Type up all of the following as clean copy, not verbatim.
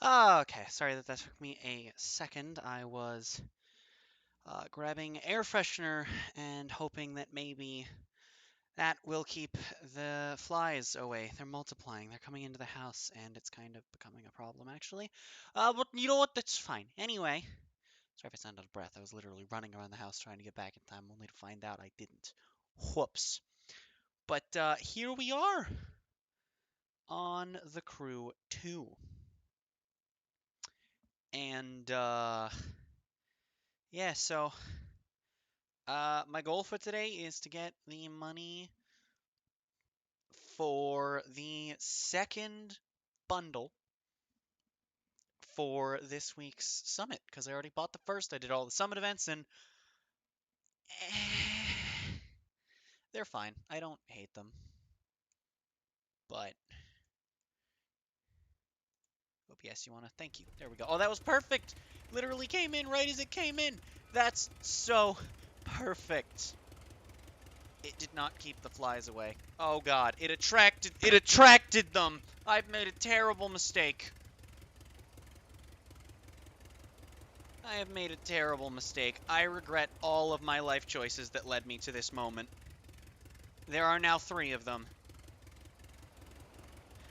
Okay, sorry that took me a second. I was grabbing air freshener and hoping that maybe that will keep the flies away. They're multiplying. They're coming into the house, and it's kind of becoming a problem, actually. But you know what? That's fine. Anyway, sorry if I sound out of breath. I was literally running around the house trying to get back in time, only to find out I didn't. Whoops. But here we are on The Crew 2. And yeah, so my goal for today is to get the money for the second bundle for this week's summit because I already bought the first. I did all the summit events and they're fine. I don't hate them, but OBS, you wanna? Thank you. There we go. Oh, that was perfect. Literally came in right as it came in. That's so perfect. It did not keep the flies away. Oh god, it attracted them. I've made a terrible mistake. I have made a terrible mistake. I regret all of my life choices that led me to this moment. There are now 3 of them.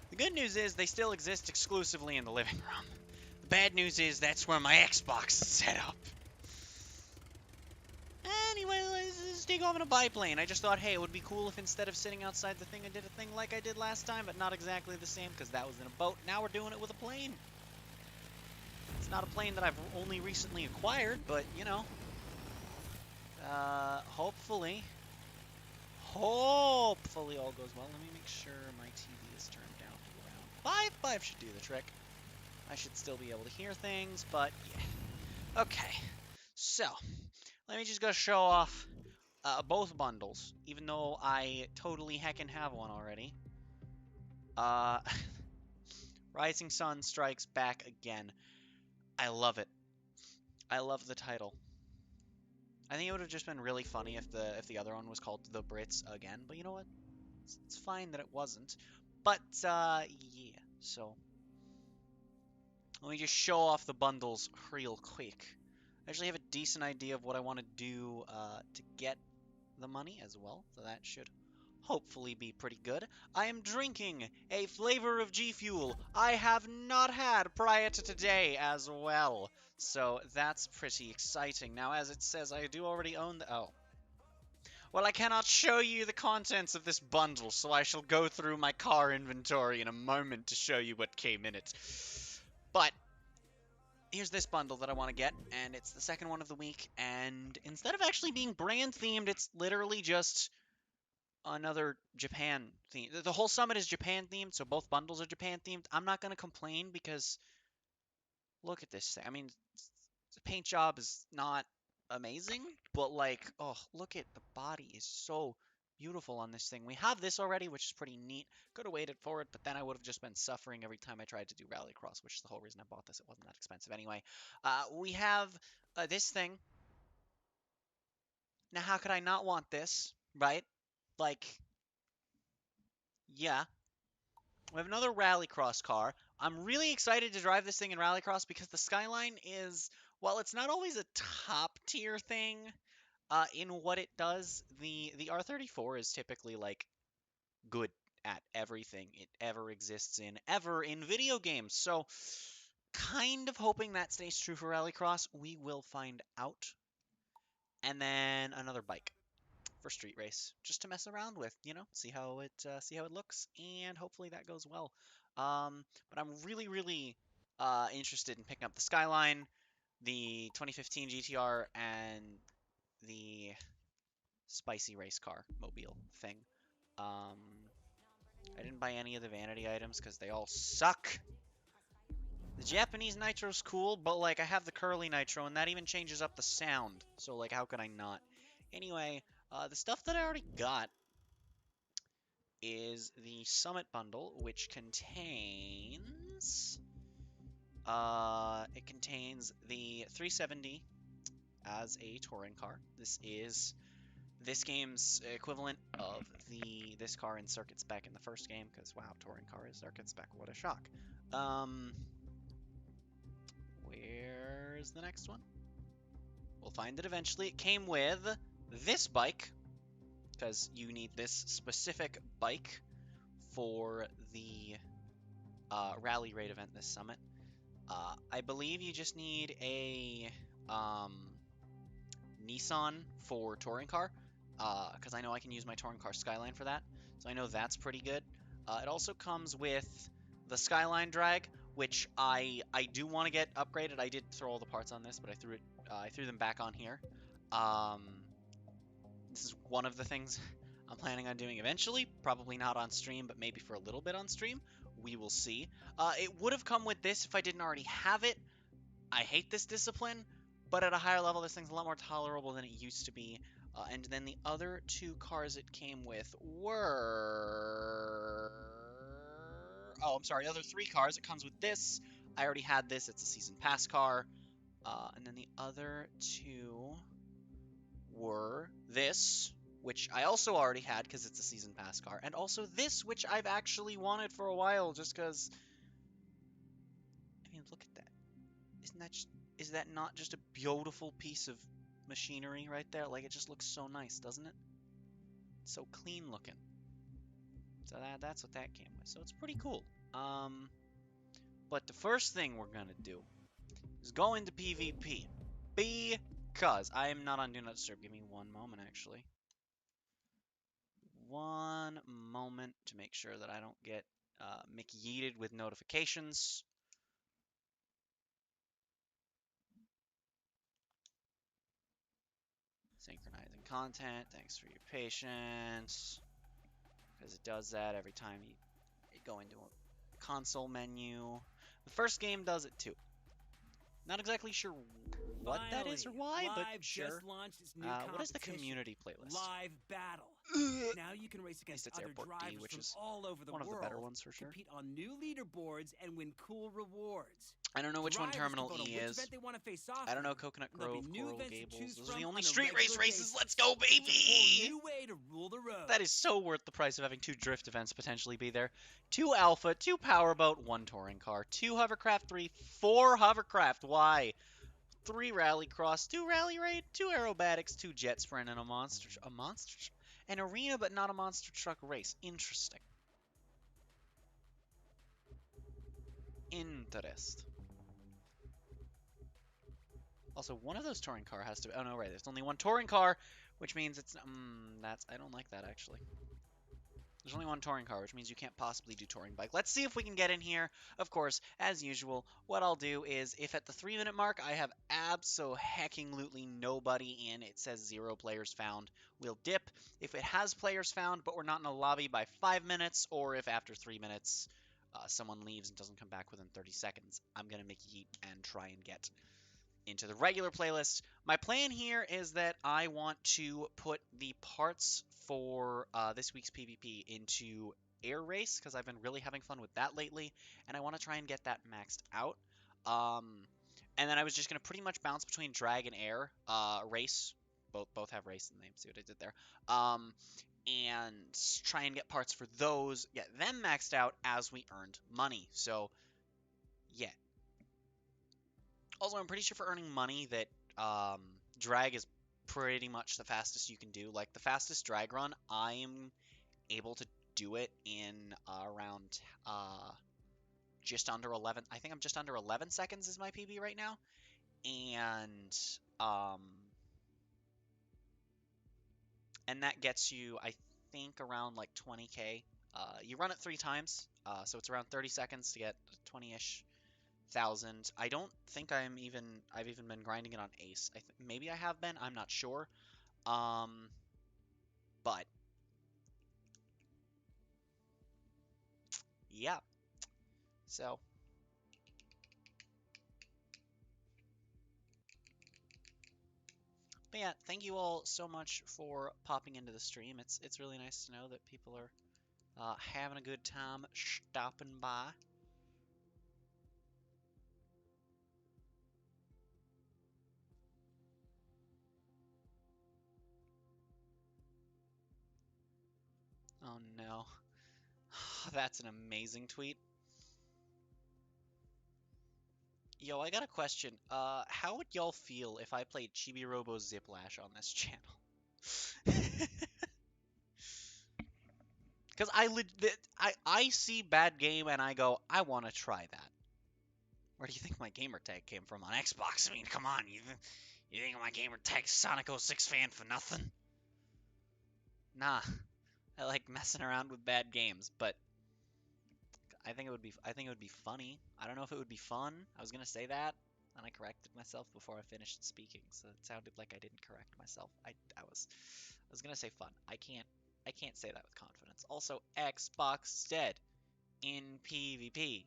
The good news is they still exist exclusively in the living room. The bad news is that's where my Xbox is set up. Anyway, let's take off in a biplane. I just thought, hey, it would be cool if instead of sitting outside the thing, I did a thing like I did last time, but not exactly the same because that was in a boat. Now we're doing it with a plane. It's not a plane that I've only recently acquired, but, you know, hopefully hopefully all goes well. Let me make sure my TV is turned down to around 5. 5 should do the trick. I should still be able to hear things, but yeah. Okay, so let me just go show off both bundles, even though I totally heckin' have one already. Uh, Rising Sun Strikes Back Again. I love it. I love the title. I think it would have just been really funny if the other one was called The Brits Again, but you know what? It's fine that it wasn't. But yeah. So let me just show off the bundles real quick. I actually have a decent idea of what I want to do to get the money as well, so that should hopefully be pretty good. I am drinking a flavor of G Fuel I have not had prior to today as well. So that's pretty exciting. Now, as it says, I do already own the... Oh. Well, I cannot show you the contents of this bundle, so I shall go through my car inventory in a moment to show you what came in it. But here's this bundle that I want to get, and it's the second one of the week, and instead of actually being brand themed, it's literally just another Japan theme. The whole summit is Japan themed, so both bundles are Japan themed. I'm not going to complain because look at this thing. I mean, the paint job is not amazing, but like, oh, look at the body is so beautiful on this thing. We have this already, which is pretty neat. Could have waited for it, but then I would have just been suffering every time I tried to do Rallycross, which is the whole reason I bought this. It wasn't that expensive anyway. We have this thing. Now, how could I not want this, right? Like, yeah. We have another Rallycross car. I'm really excited to drive this thing in Rallycross because the Skyline is, while it's not always a top tier thing, in what it does, the R34 is typically like good at everything it ever exists in ever in video games. So kind of hoping that stays true for Rallycross. We will find out. And then another bike for street race, just to mess around with, see how it looks, and hopefully that goes well. But I'm really, really interested in picking up the Skyline, the 2015 GTR, and the spicy race car mobile thing. Um, I didn't buy any of the vanity items because they all suck. The Japanese nitro's cool, but like I have the curly nitro, and that even changes up the sound. So like, how could I not? Anyway, the stuff that I already got is the Summit bundle, which contains the 370 as a touring car. This is this game's equivalent of this car in circuit spec in the first game, because wow, touring car is circuit spec, what a shock. Um, Where's the next one? We'll find it eventually. It came with this bike, because you need this specific bike for the rally raid event this summit. I believe you just need a Nissan for touring car, because I know I can use my touring car Skyline for that, so I know that's pretty good. It also comes with the Skyline drag, which I do want to get upgraded. I did throw all the parts on this, but I threw them back on here. This is one of the things I'm planning on doing eventually. Probably not on stream, but maybe for a little bit on stream. We will see. It would have come with this if I didn't already have it. I hate this discipline, but at a higher level, this thing's a lot more tolerable than it used to be. And then the other two cars it came with were... Oh, I'm sorry, the other three cars. It comes with this. I already had this. It's a season pass car. And then the other two were this, which I also already had because it's a season pass car, and also this, which I've actually wanted for a while, just because, I mean, look at that. Is that not just a beautiful piece of machinery right there? Like, it just looks so nice, doesn't it? It's so clean looking. So that's what that came with. So it's pretty cool. But the first thing we're gonna do is go into PvP, because I am not on Do Not Disturb. Give me one moment, actually. One moment to make sure that I don't get McYeeted with notifications. Synchronizing content. Thanks for your patience. Because it does that every time you go into a console menu. The first game does it too. Not exactly sure what that is or why, but sure. Just launched its new what is the community playlist? Live Battle. Now you can race against other Airport drivers D, which from is all over the one world, of the better ones for sure. compete on new leaderboards and win cool rewards. I don't know which one Drivers Terminal can vote on E which is. event they want to face off I don't know in. Coconut There'll be Grove, new Coral events to Gables. choose Those are from the only on a street race regular races. basis. Let's go, It's a baby! whole new way to rule the road. That is so worth the price of having 2 drift events potentially be there. 2 Alpha, 2 Powerboat, 1 touring car, 2 Hovercraft 3, 4 Hovercraft Y, 3 Rallycross, 2 Rally Raid, 2 Aerobatics, 2 Jet Sprint, and an arena but not a monster truck race. Interesting. Interest. Also, one of those touring car has to... Oh, no, right. There's only one touring car, which means it's... I don't like that, actually. There's only one touring car, which means you can't possibly do touring bike. Let's see if we can get in here. Of course, as usual, what I'll do is, if at the 3-minute mark I have abso-hecking-lutely nobody in, it says 0 players found, we'll dip. If it has players found, but we're not in a lobby by 5 minutes, or if after 3 minutes someone leaves and doesn't come back within 30 seconds, I'm going to make yeet and try and get into the regular playlist. My plan here is that I want to put the parts for this week's PvP into Air Race, because I've been really having fun with that lately, and I want to try and get that maxed out. And then I was just going to pretty much bounce between Drag and Air Race. Both have Race in the name. See what I did there? And try and get parts for those, get them maxed out as we earned money. So, yeah. Also, I'm pretty sure for earning money that drag is pretty much the fastest you can do. Like, the fastest drag run, I am able to do it in around just under 11. I think I'm just under 11 seconds is my PB right now. And that gets you, I think, around like 20k. You run it 3 times, so it's around 30 seconds to get 20-ish thousand. I don't think I've even been grinding it on Ace. Maybe I have been. I'm not sure. But yeah. So but yeah, thank you all so much for popping into the stream. It's really nice to know that people are having a good time stopping by. Oh no. That's an amazing tweet. Yo, I got a question. How would y'all feel if I played Chibi Robo Ziplash on this channel? Because I see bad game and I go, I want to try that. Where do you think my gamer tag came from on Xbox? I mean, come on, you think my gamer tag's Sonic 06 fan for nothing? Nah, I like messing around with bad games, but I think it would be funny. I don't know if it would be fun. I was gonna say that, and I corrected myself before I finished speaking, so it sounded like I didn't correct myself. I was gonna say fun. I can't say that with confidence. Also, Xbox dead in PvP.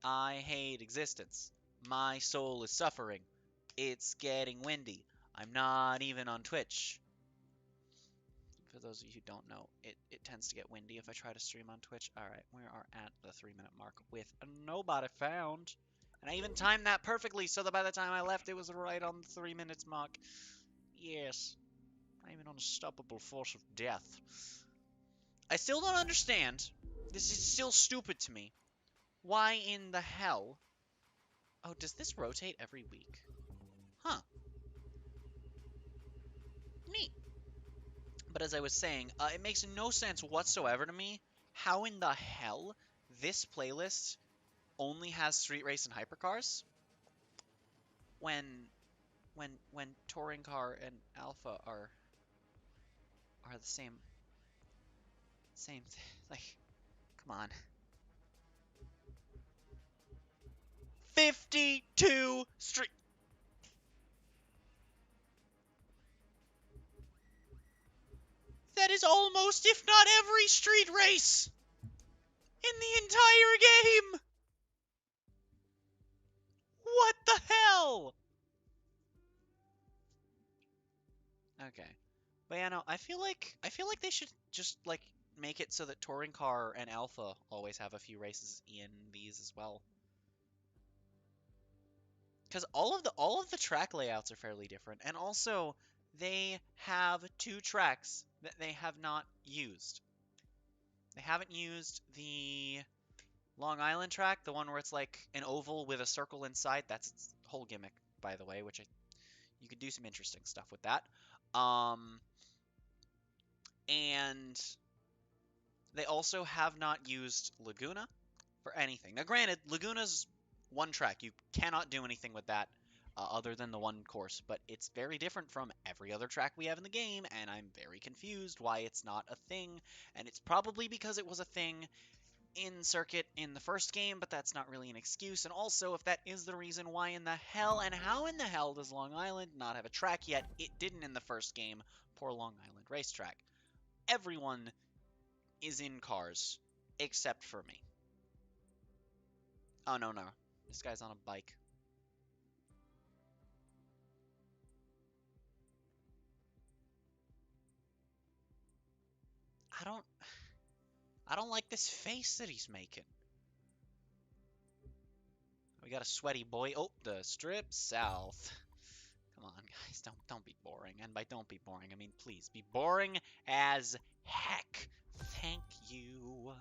I hate existence. My soul is suffering. It's getting windy. I'm not even on Twitch. For those of you who don't know, it tends to get windy if I try to stream on Twitch. Alright, we are at the 3-minute mark with nobody found. And I even timed that perfectly so that by the time I left, it was right on the 3 minutes mark. Yes. I'm an unstoppable force of death. I still don't understand. This is still stupid to me. Why in the hell? Oh, does this rotate every week? Huh. Neat. But as I was saying, it makes no sense whatsoever to me how in the hell this playlist only has Street Race and Hypercars when Touring Car and Alpha are the same like, come on. 52 Street. That is almost, if not every street race in the entire game. What the hell? Okay. But yeah, no, I feel like they should just like make it so that Touring Car and Alpha always have a few races in these as well. Because all of the track layouts are fairly different, and also they have 2 tracks that they have not used. They haven't used the Long Island track, the one where it's like an oval with a circle inside. That's its whole gimmick, by the way, which you could do some interesting stuff with that. And they also have not used Laguna for anything. Now, granted, Laguna's one track. You cannot do anything with that other than the one course, but it's very different from every other track we have in the game, and I'm very confused why it's not a thing. And it's probably because it was a thing in Circuit in the first game, but that's not really an excuse. And also, if that is the reason, why in the hell and how in the hell does Long Island not have a track yet? It didn't in the first game. Poor Long Island racetrack. Everyone is in cars except for me. Oh, no. This guy's on a bike. I don't like this face that he's making. We got a sweaty boy. Oh, the strip south. Come on, guys, don't be boring. And by don't be boring, I mean please be boring as heck. Thank you.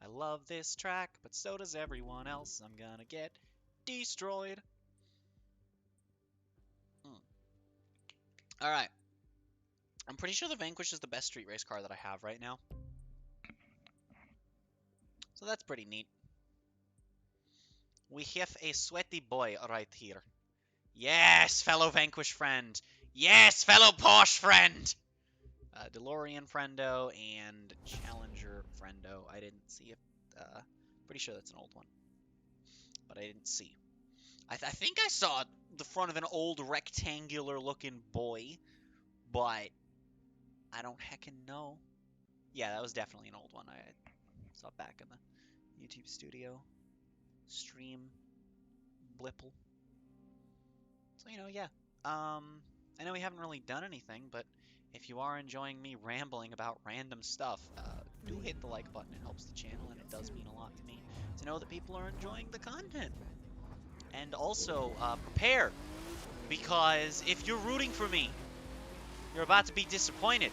I love this track, but so does everyone else. I'm gonna get destroyed. Alright. I'm pretty sure the Vanquish is the best street race car that I have right now. So that's pretty neat. We have a sweaty boy right here. Yes, fellow Vanquish friend. Yes, fellow Porsche friend. DeLorean friendo and Challenger friendo. I didn't see it. Pretty sure that's an old one. But I didn't see. I think I saw the front of an old rectangular looking boy. But I don't heckin' know. Yeah, that was definitely an old one. I saw it back in the YouTube studio. Stream. Blipple. So, yeah. I know we haven't really done anything, but if you are enjoying me rambling about random stuff, do hit the like button. It helps the channel, and it does mean a lot to me to know that people are enjoying the content. And also, prepare, because if you're rooting for me, you're about to be disappointed.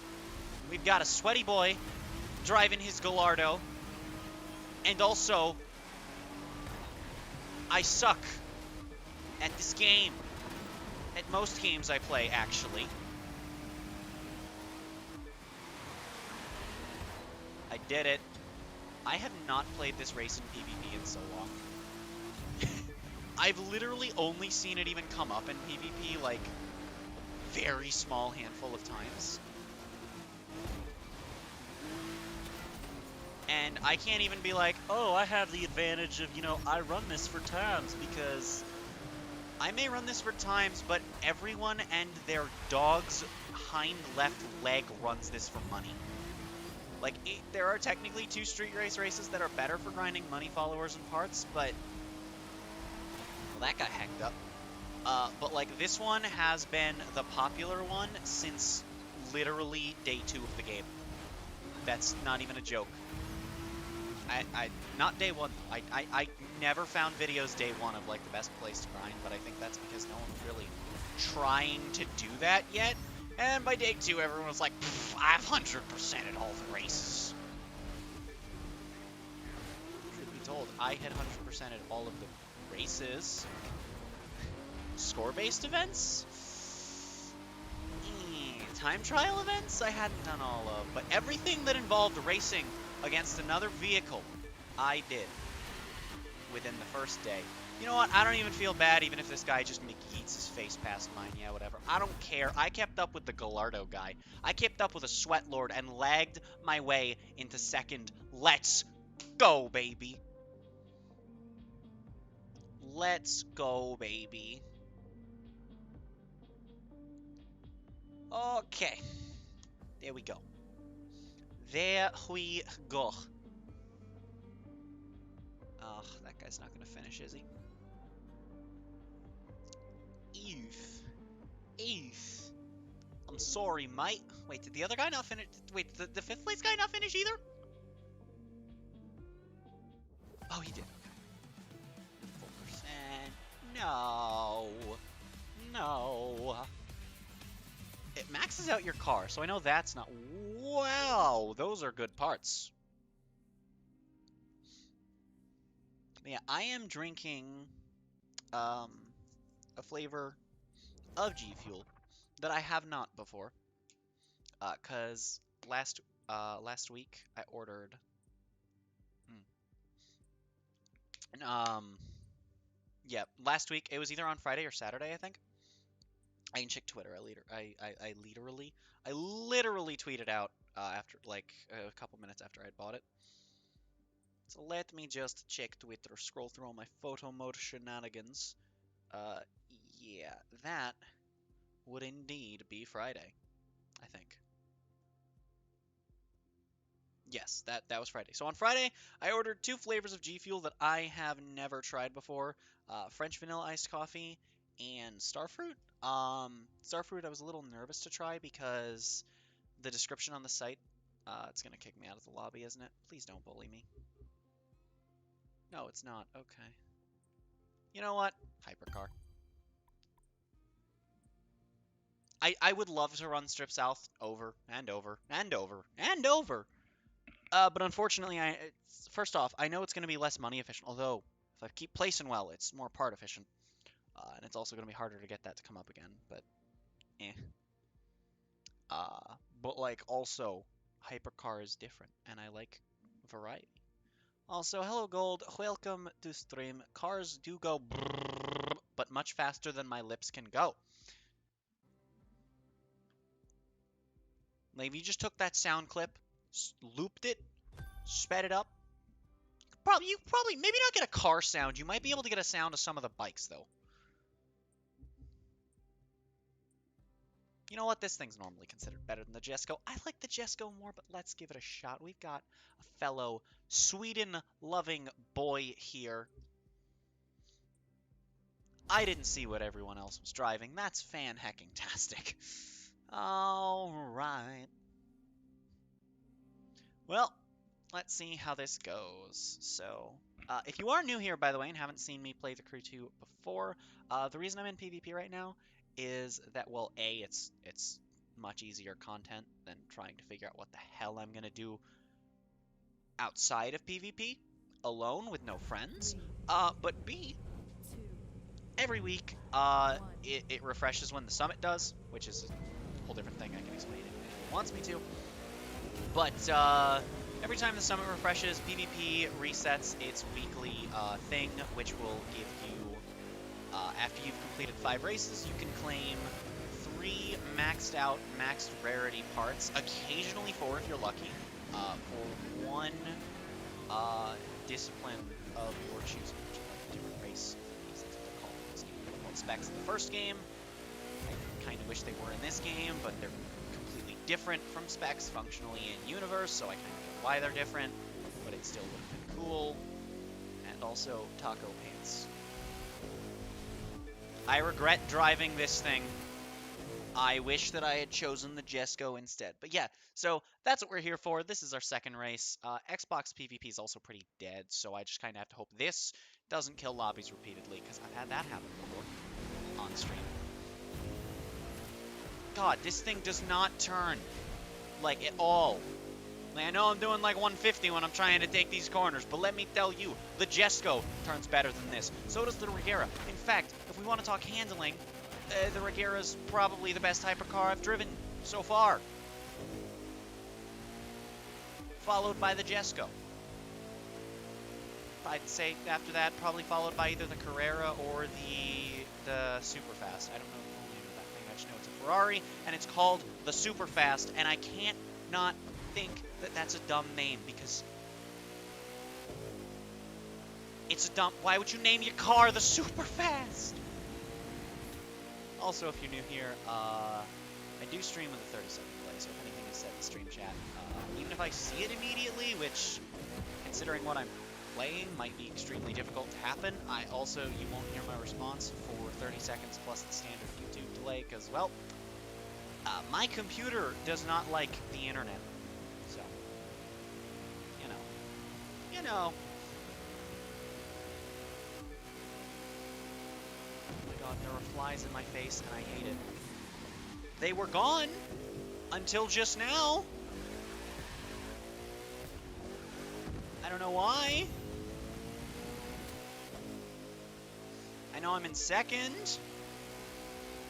We've got a sweaty boy driving his Gallardo, and also, I suck at this game. At most games I play, actually. I did it. I have not played this race in PvP in so long. I've literally only seen it even come up in PvP, like, very small handful of times. And I can't even be like, oh, I have the advantage of, you know, I run this for times, because I may run this for times, but everyone and their dog's hind left leg runs this for money. Like, there are technically 2 street race races that are better for grinding money followers and parts, but... Well, that got hacked up. But, like, this one has been the popular one since literally day 2 of the game. That's not even a joke. Not day 1. I never found videos day 1 of, like, the best place to grind, but I think that's because no one was really trying to do that yet. And by day 2, everyone was like, I've 100%ed all the races. Truth be told, I had 100%ed all of the races. Score-based events? Time trial events? I hadn't done all of, but everything that involved racing against another vehicle, I did within the first day. You know what? I don't even feel bad even if this guy just McYeets his face past mine. Yeah, whatever. I don't care. I kept up with the Gallardo guy. I kept up with a Sweat Lord and lagged my way into second. Let's go, baby. Let's go, baby. Okay. There we go. There we go. Ugh, that guy's not gonna finish, is he? Eef. I'm sorry, mate. Wait, did the other guy not finish? Wait, the 5th place guy not finish either? Oh, he did. 4%. No. No. It maxes out your car, so I know that's not... Wow, those are good parts. But yeah, I am drinking a flavor of G Fuel that I have not before. Cause last week I ordered yeah, last week it was either on Friday or Saturday, I think. I can check Twitter. I literally tweeted out after like a couple minutes after I'd bought it. So let me just check Twitter, scroll through all my photo mode shenanigans. Yeah, that would indeed be Friday, I think. Yes, that was Friday. So on Friday, I ordered 2 flavors of G Fuel that I have never tried before: French vanilla iced coffee and Starfruit. Starfruit I was a little nervous to try because the description on the site, it's gonna kick me out of the lobby, isn't it? Please don't bully me. No, it's not. Okay. You know what? Hypercar. I would love to run Strip South over and over and over and over. But unfortunately, first off, I know it's going to be less money efficient, although if I keep placing well, it's more part efficient. And it's also going to be harder to get that to come up again, but eh. But like also, Hypercar is different, and I like variety. Also, hello Gold, welcome to stream. Cars do go brrrr, but much faster than my lips can go. Like if you just took that sound clip, looped it, sped it up, you probably maybe not get a car sound. You might be able to get a sound of some of the bikes though. You know what? This thing's normally considered better than the Jesko. I like the Jesko more, but let's give it a shot. We've got a fellow Sweden-loving boy here. I didn't see what everyone else was driving. That's fan-hecking-tastic. All right. Well, let's see how this goes. So, if you are new here, by the way, and haven't seen me play the Crew 2 before, the reason I'm in PvP right now is that, well, A, it's much easier content than trying to figure out what the hell I'm gonna do outside of PvP, alone with no friends. But B, every week, it refreshes when the summit does, which is a whole different thing. I can explain it if anyone wants me to. But every time the summit refreshes, PvP resets its weekly thing, which will give you, after you've completed 5 races, you can claim 3 maxed out, maxed rarity parts, occasionally 4 if you're lucky, for 1 discipline of your choosing, which is like a different race. That's what they're called in this game. They're called specs in the first game. I kind of wish they were in this game, but they're completely different from specs functionally in universe, so I kind of get why they're different, but it still would have been cool. And also taco pants. I regret driving this thing. I wish that I had chosen the Jesco instead. But yeah, so that's what we're here for. This is our second race. Xbox PvP is also pretty dead, so I just kind of have to hope this doesn't kill lobbies repeatedly, because I've had that happen before on stream. God, this thing does not turn, like, at all. Like, I know I'm doing like 150 when I'm trying to take these corners, but let me tell you, the Jesco turns better than this. So does the Regera. In fact, if we want to talk handling, the Regera's probably the best hypercar I've driven so far. Followed by the Jesco. I'd say after that, probably followed by either the Carrera or the Superfast. I don't know the name of that thing. I just know it's a Ferrari, and it's called the Superfast, and I can't not think that that's a dumb name, because it's a dumb... Why would you name your car the Superfast? Also, if you're new here, I do stream with a 30-second delay, so if anything is said in the stream chat, even if I see it immediately, which, considering what I'm playing, might be extremely difficult to happen, you won't hear my response for 30 seconds plus the standard YouTube delay, because, well, my computer does not like the internet, so, you know. Oh my god, there are flies in my face, and I hate it. They were gone until just now. I don't know why. I know I'm in second,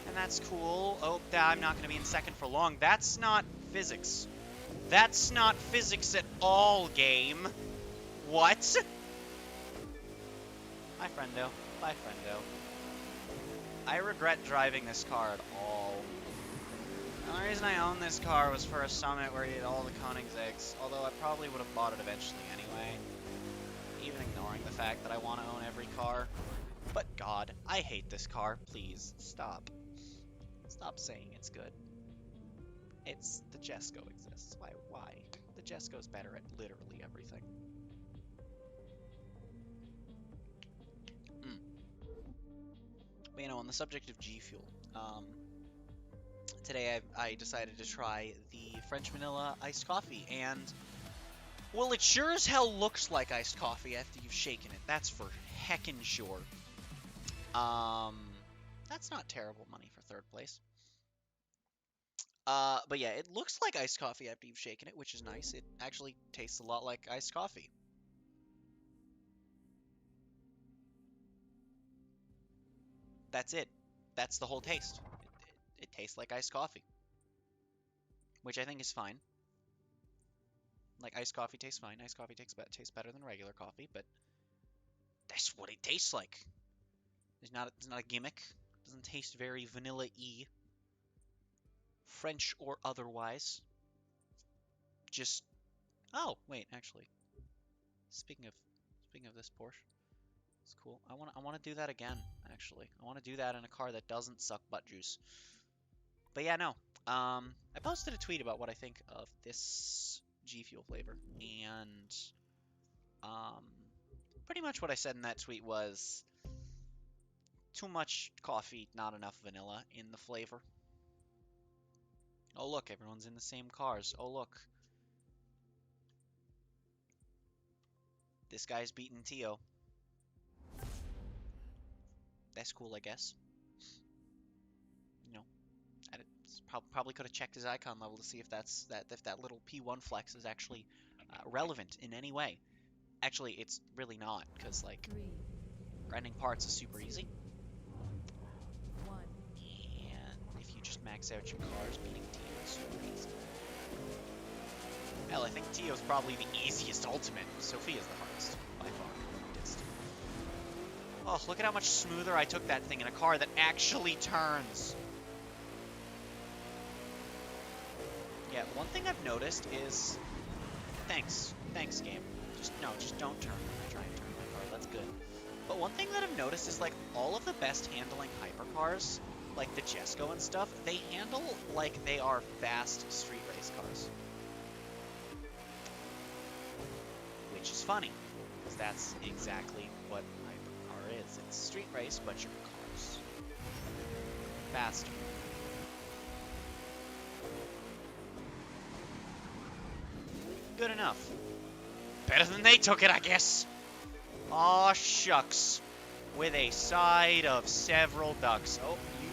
and that's cool. Oh, I'm not going to be in second for long. That's not physics. That's not physics at all, game. What? Bye, friendo. Bye, friendo. I regret driving this car at all. The only reason I own this car was for a summit where you did all the Koenigseggs, although I probably would have bought it eventually anyway, even ignoring the fact that I want to own every car. But God, I hate this car. Please, stop. Stop saying it's good. It's... the Jesco exists. Why? The Jesco's better at literally everything. But, you know, on the subject of G Fuel, today I decided to try the French vanilla iced coffee, and, well, it sure as hell looks like iced coffee after you've shaken it. That's for heckin' sure. That's not terrible money for third place. But yeah, it looks like iced coffee after you've shaken it, which is nice. It actually tastes a lot like iced coffee. That's it. That's the whole taste. It tastes like iced coffee, which I think is fine. Like, iced coffee tastes fine. Iced coffee tastes better than regular coffee, but that's what it tastes like. It's not a gimmick. It doesn't taste very vanilla-y, French or otherwise. Just... oh, wait, actually. Speaking of this Porsche, it's cool. I want to do that again, actually. I want to do that in a car that doesn't suck butt juice. But yeah, no. I posted a tweet about what I think of this G Fuel flavor, and pretty much what I said in that tweet was too much coffee, not enough vanilla in the flavor. Oh look, everyone's in the same cars. Oh look. This guy's beating Tio. That's cool, I guess. You know, I probably could have checked his icon level to see if that little P1 flex is actually relevant in any way. Actually, it's really not, because like grinding parts is super easy. max out your cars beating Tio's crazy. Hell, I think Tio's probably the easiest ultimate. Sophia's the hardest, by far. Oh, look at how much smoother I took that thing in a car that actually turns. Yeah, one thing I've noticed is... Thanks, game. Just don't turn when I try and turn my car. That's good. But one thing that I've noticed is, like, all of the best handling hypercars, like the Jesco and stuff, they handle like they are fast street race cars. Which is funny, because that's exactly what hypercar is. It's street race, but your car's faster. Good enough. Better than they took it, I guess. Aw, shucks. With a side of several ducks. Oh, you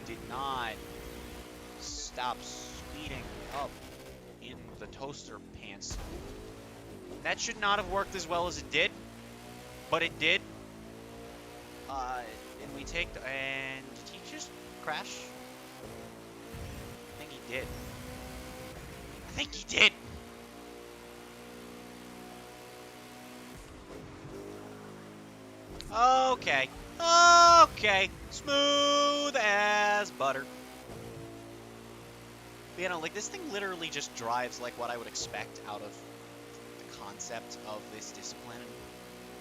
did not stop speeding up in the toaster pants. That should not have worked as well as it did, but it did. And we take the, and did he just crash? I think he did. I think he did. Okay. Okay. Smooth as butter. But, you know, like, this thing literally just drives like what I would expect out of the concept of this discipline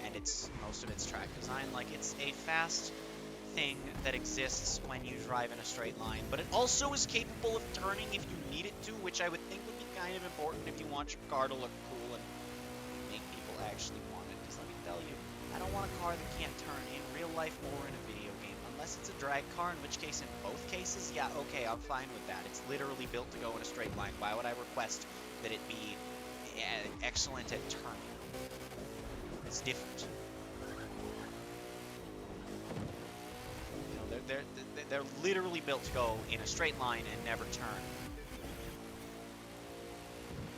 and its most of its track design. Like, it's a fast thing that exists when you drive in a straight line, but it also is capable of turning if you need it to, which I would think would be kind of important if you want your car to look cool and make people actually want it. Because let me tell you, I don't want a car that can't turn in real life or in a video game, unless it's a drag car, in which case, in both cases, yeah, okay, I'm fine with that. It's literally built to go in a straight line. Why would I request that it be excellent at turning? It's different. You know, they're literally built to go in a straight line and never turn.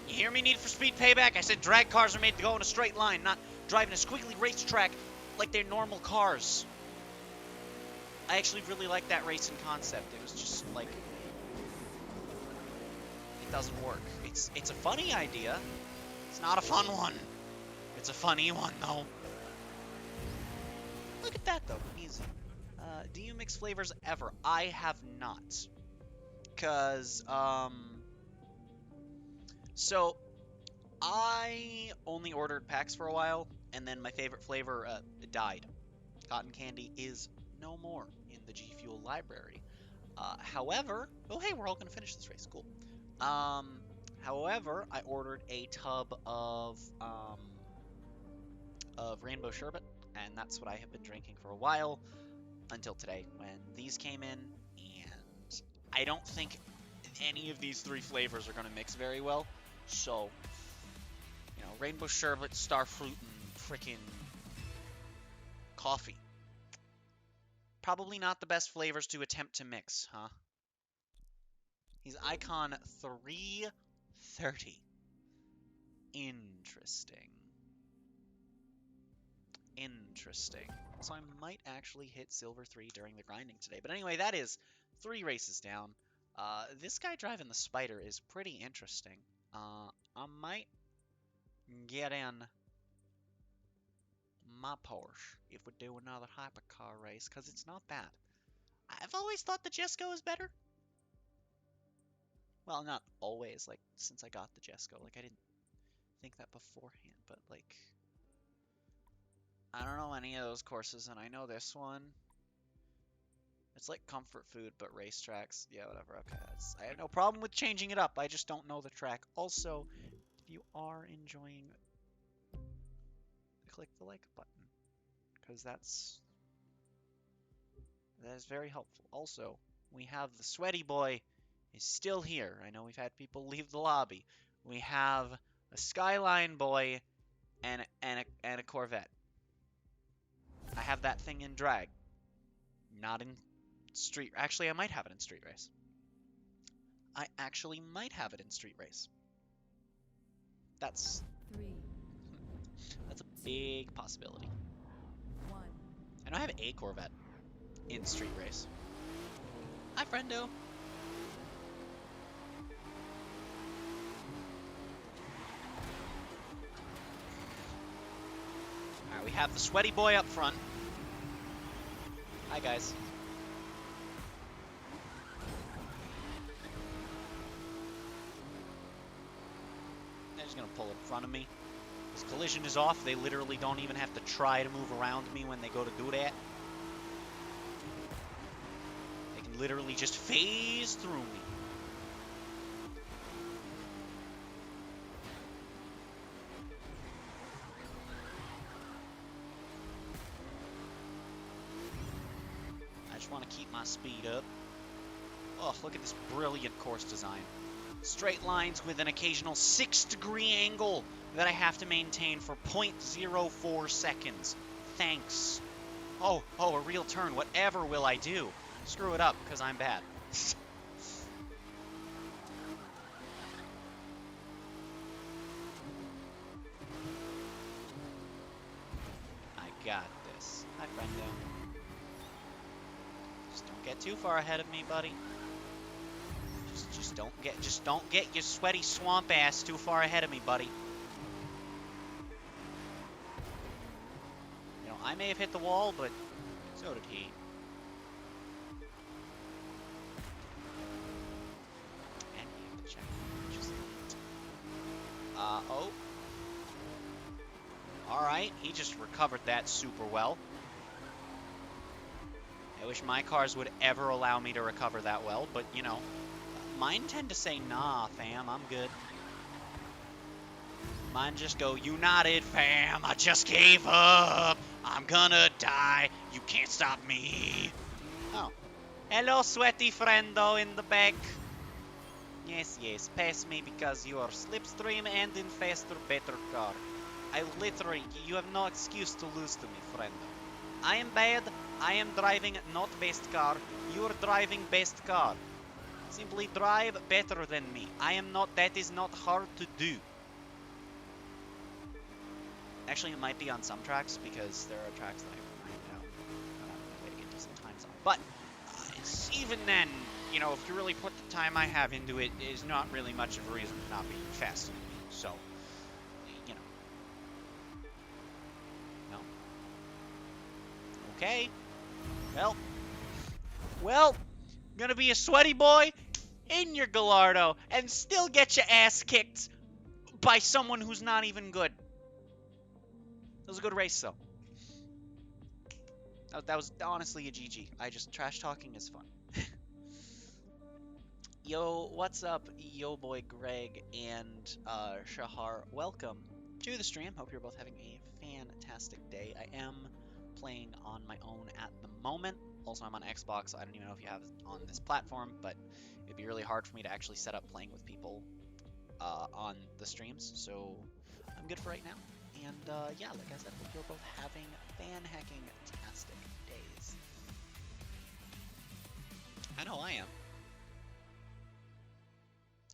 You hear me, Need for Speed Payback? I said drag cars are made to go in a straight line, not driving a squiggly racetrack like they're normal cars. I actually really like that racing concept. It was just like, it doesn't work. It's a funny idea. It's not a fun one. It's a funny one though. Look at that though, easy. Do you mix flavors ever? I have not. Cause so I only ordered packs for a while, and then my favorite flavor died. Cotton candy is no more in the G Fuel library. However, oh hey, we're all gonna finish this race, cool. However, I ordered a tub of rainbow sherbet, and that's what I have been drinking for a while until today when these came in, and I don't think any of these three flavors are gonna mix very well. So, you know, rainbow sherbet, starfruit, and frickin' coffee. Probably not the best flavors to attempt to mix, huh? He's Icon 330. Interesting. Interesting. So I might actually hit Silver 3 during the grinding today. But anyway, that is 3 races down. This guy driving the Spider is pretty interesting. I might get in my Porsche if we do another hypercar race, because it's not bad. I've always thought the Jesco is better. Well, not always, like, since I got the Jesco. Like, I didn't think that beforehand, but, like, I don't know any of those courses, and I know this one. It's like comfort food, but racetracks. Yeah, whatever. Okay, I have no problem with changing it up. I just don't know the track. Also, if you are enjoying, click the like button, because that is very helpful. Also, we have the sweaty boy is still here. I know we've had people leave the lobby. We have a Skyline boy and a Corvette. I have that thing in drag, not in street. Actually, I might have it in street race. I actually might have it in street race. That's a big possibility. I know I have a Corvette in street race. Hi, friendo. have the sweaty boy up front. Hi, guys. They're just gonna pull in front of me. This collision is off. They literally don't even have to try to move around me when they go to do that. They can literally just phase through me. I just want to keep my speed up. Oh, look at this brilliant course design. Straight lines with an occasional 6-degree angle that I have to maintain for 0.04 seconds. Thanks. Oh, a real turn. Whatever will I do? Screw it up, because I'm bad. I got this. Hi, friendo. Just don't get too far ahead of me, buddy. Just don't get your sweaty swamp ass too far ahead of me, buddy. You know, I may have hit the wall, but so did he. And we have to check, which is oh. Alright, he just recovered that super well. I wish my cars would ever allow me to recover that well, but, you know, mine tend to say, nah, fam, I'm good. Mine just go, you nodded, fam, I just gave up. I'm gonna die. You can't stop me. Oh. Hello, sweaty friendo in the back. Yes, pass me because you are slipstream and in faster, better car. I literally, you have no excuse to lose to me, friendo. I am bad. I am driving not best car. You are driving best car. Simply drive better than me. I am not, that is not hard to do. Actually, it might be on some tracks, because there are tracks that I know a way to get decent times on. But, it's even then, you know, if you really put the time I have into it, is not really much of a reason to not be faster than me. So, you know. No. Okay. Well, gonna be a sweaty boy in your Gallardo and still get your ass kicked by someone who's not even good. It was a good race, though. That was honestly a GG. Trash talking is fun. Yo, what's up, yo boy Greg and Shahar? Welcome to the stream. Hope you're both having a fantastic day. I am playing on my own at the moment. Also, I'm on Xbox. I don't even know if you have it on this platform, but it'd be really hard for me to actually set up playing with people on the streams. So I'm good for right now. And yeah, like I said, hope you're both having fan-hacking-tastic days. I know I am.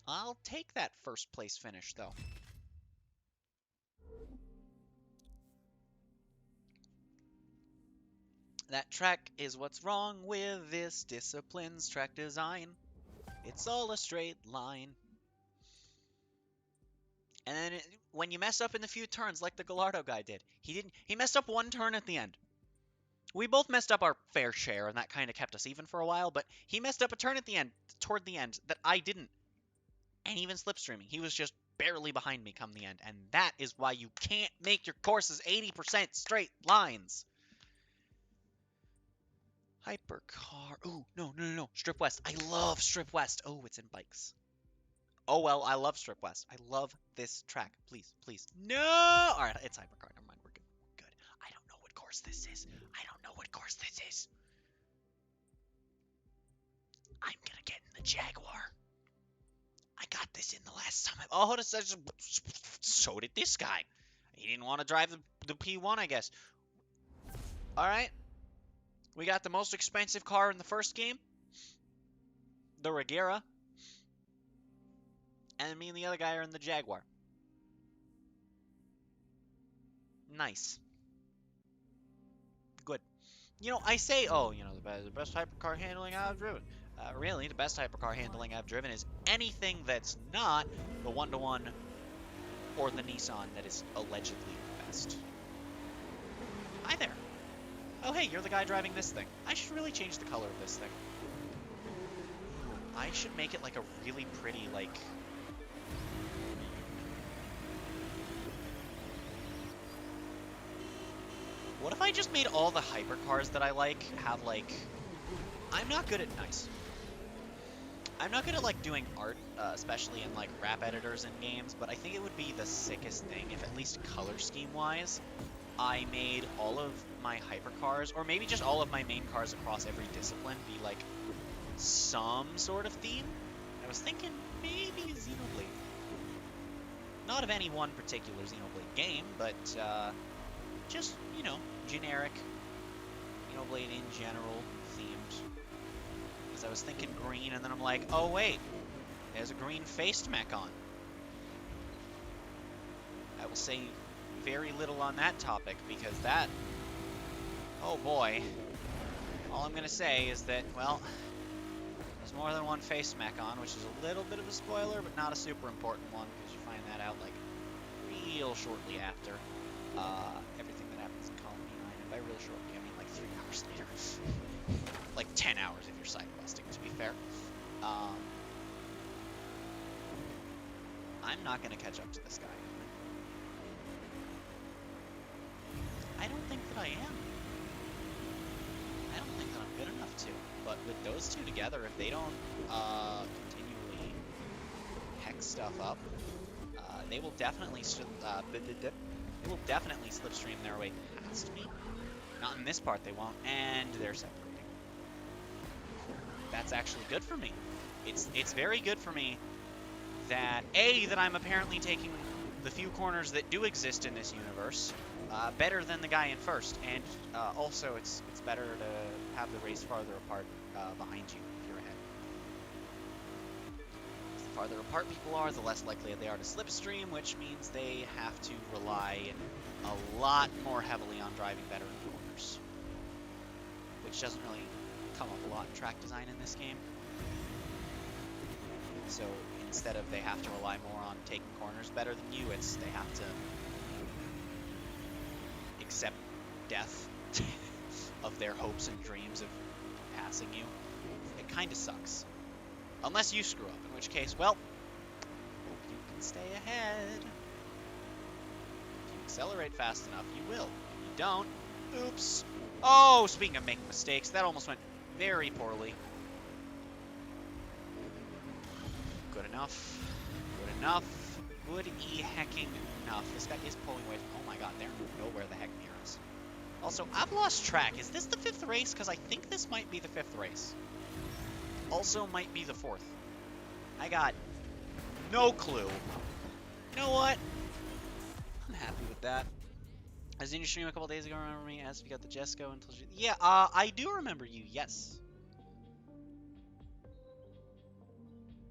I'll take that first place finish, though. That track is what's wrong with this discipline's track design. It's all a straight line. And then when you mess up in the few turns like the Gallardo guy did, he messed up one turn at the end. We both messed up our fair share, and that kind of kept us even for a while, but he messed up a turn at the end, toward the end, that I didn't. And even slipstreaming. He was just barely behind me come the end, and that is why you can't make your courses 80% straight lines. Hypercar. Ooh, no. Strip West. I love Strip West. Oh, it's in bikes. Oh, well, I love Strip West. I love this track. Please. No! All right, it's Hypercar. Never mind. We're good. I don't know what course this is. I'm gonna get in the Jaguar. I got this in the last time. Oh, so did this guy. He didn't want to drive the P1, I guess. All right. We got the most expensive car in the first game. The Regera. And me and the other guy are in the Jaguar. Nice. Good. You know, I say, oh, you know, the best hypercar handling I've driven. Really, the best hypercar handling I've driven is anything that's not the 1-to-1 or the Nissan that is allegedly the best. Hi there. Oh, hey, you're the guy driving this thing. I should really change the color of this thing. I should make it like a really pretty, like... What if I just made all the hypercars that I like have, like... I'm not good at nice. I'm not good at, like, doing art, especially in, like, rap editors in games, but I think it would be the sickest thing if, at least color scheme-wise, I made all of my hypercars, or maybe just all of my main cars across every discipline, be, like, some sort of theme. I was thinking maybe Xenoblade. Not of any one particular Xenoblade game, but, just, you know, generic Xenoblade in general themed. Because I was thinking green, and then I'm like, oh wait, there's a green-faced mech on. I will say very little on that topic, because that... Oh boy. All I'm gonna say is that, well, there's more than one face mech on, which is a little bit of a spoiler, but not a super important one, because you find that out, like, real shortly after everything that happens in Colony 9. And by real shortly, I mean like 3 hours later. Like 10 hours if you're side questing, to be fair. I'm not gonna catch up to this guy. I don't think that I am. I don't think that I'm good enough to. But with those two together, if they don't continually hex stuff up, they will definitely slipstream their way past me. Not in this part, they won't, and they're separating. That's actually good for me. It's very good for me that that I'm apparently taking the few corners that do exist in this universe better than the guy in first, and also it's better to have the race farther apart behind you if you're ahead. The farther apart people are, the less likely they are to slipstream, which means they have to rely a lot more heavily on driving better in corners, which doesn't really come up a lot in track design in this game. So instead of they have to rely more on taking corners better than you, it's they have to accept death of their hopes and dreams of passing you. It kind of sucks. Unless you screw up, in which case, well, hope you can stay ahead. If you accelerate fast enough, you will. If you don't, oops. Oh, speaking of making mistakes, that almost went very poorly. Good enough. Good enough. Good-e-hecking enough. This guy is pulling away from... Oh my god, they don't know where the heck Mir is. Also, I've lost track. Is this the 5th race? Because I think this might be the 5th race. Also might be the 4th. I got no clue. You know what? I'm happy with that. I was in your stream a couple days ago. Remember me? As if you got the Jesco until... Yeah, I do remember you. Yes.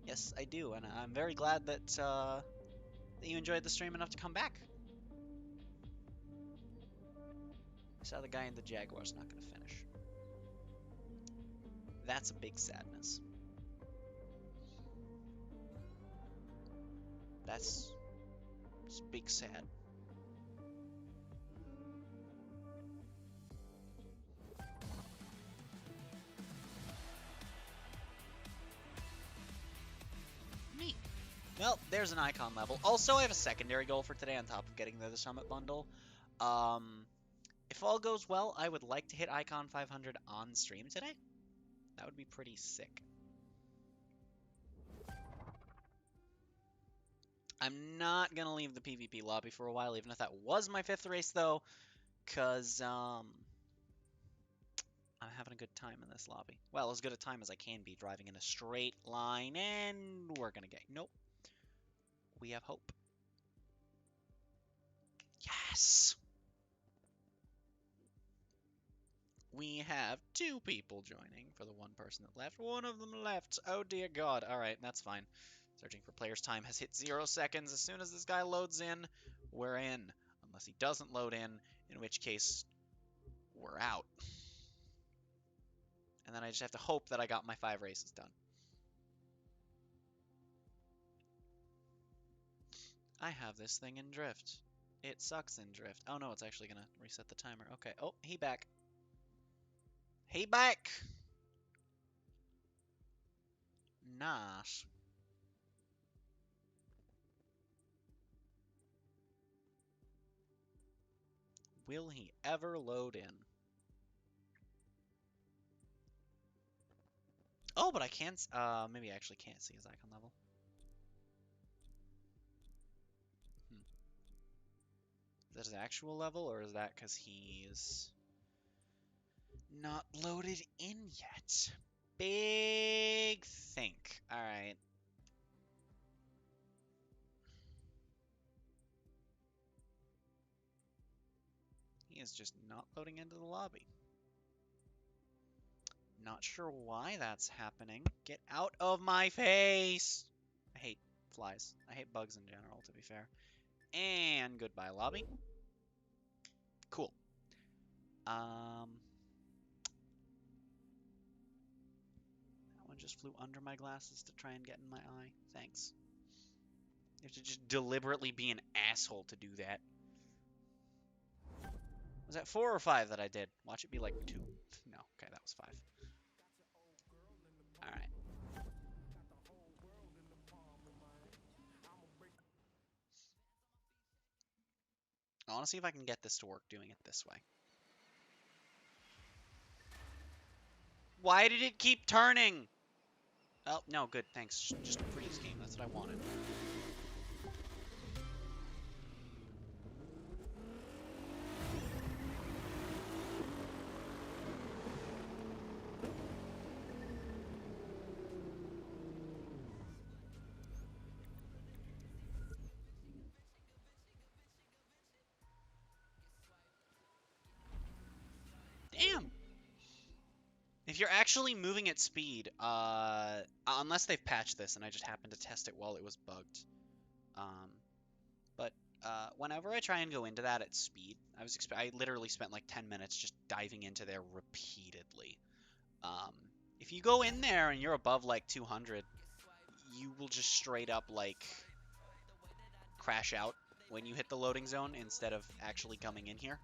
Yes, I do, and I'm very glad that that you enjoyed the stream enough to come back. I saw the guy in the Jaguar's not going to finish. That's a big sadness. That's big sad. Neat. Well, there's an icon level. Also, I have a secondary goal for today on top of getting the Summit Bundle. If all goes well, I would like to hit Icon 500 on stream today. That would be pretty sick. I'm not going to leave the PvP lobby for a while, even if that was my 5th race, though, because I'm having a good time in this lobby. Well, as good a time as I can be, driving in a straight line, and we're going to get... Nope. We have hope. Yes! We have 2 people joining for the 1 person that left. 1 of them left. Oh, dear God. All right, that's fine. Searching for player's time has hit 0 seconds. As soon as this guy loads in, we're in. Unless he doesn't load in which case, we're out. And then I just have to hope that I got my 5 races done. I have this thing in drift. It sucks in Drift. Oh no, it's actually gonna reset the timer. Okay. Oh, he back. He back! Nice. Will he ever load in? Oh, but I can't, maybe I actually can't see his icon level. Is that his actual level, or is that because he's not loaded in yet? Big think. Alright. He is just not loading into the lobby. Not sure why that's happening. Get out of my face! I hate flies. I hate bugs in general, to be fair. And goodbye, lobby. Cool. That one just flew under my glasses to try and get in my eye. Thanks. You have to just deliberately be an asshole to do that. Was that 4 or 5 that I did? Watch it be like 2. No, okay, that was 5. Alright. I want to see if I can get this to work doing it this way. Why did it keep turning? Oh, no, good, thanks. Just freeze game, that's what I wanted. Damn! If you're actually moving at speed, unless they've patched this and I just happened to test it while it was bugged. But whenever I try and go into that at speed, I literally spent like 10 minutes just diving into there repeatedly. If you go in there and you're above like 200, you will just straight up like crash out when you hit the loading zone instead of actually coming in here,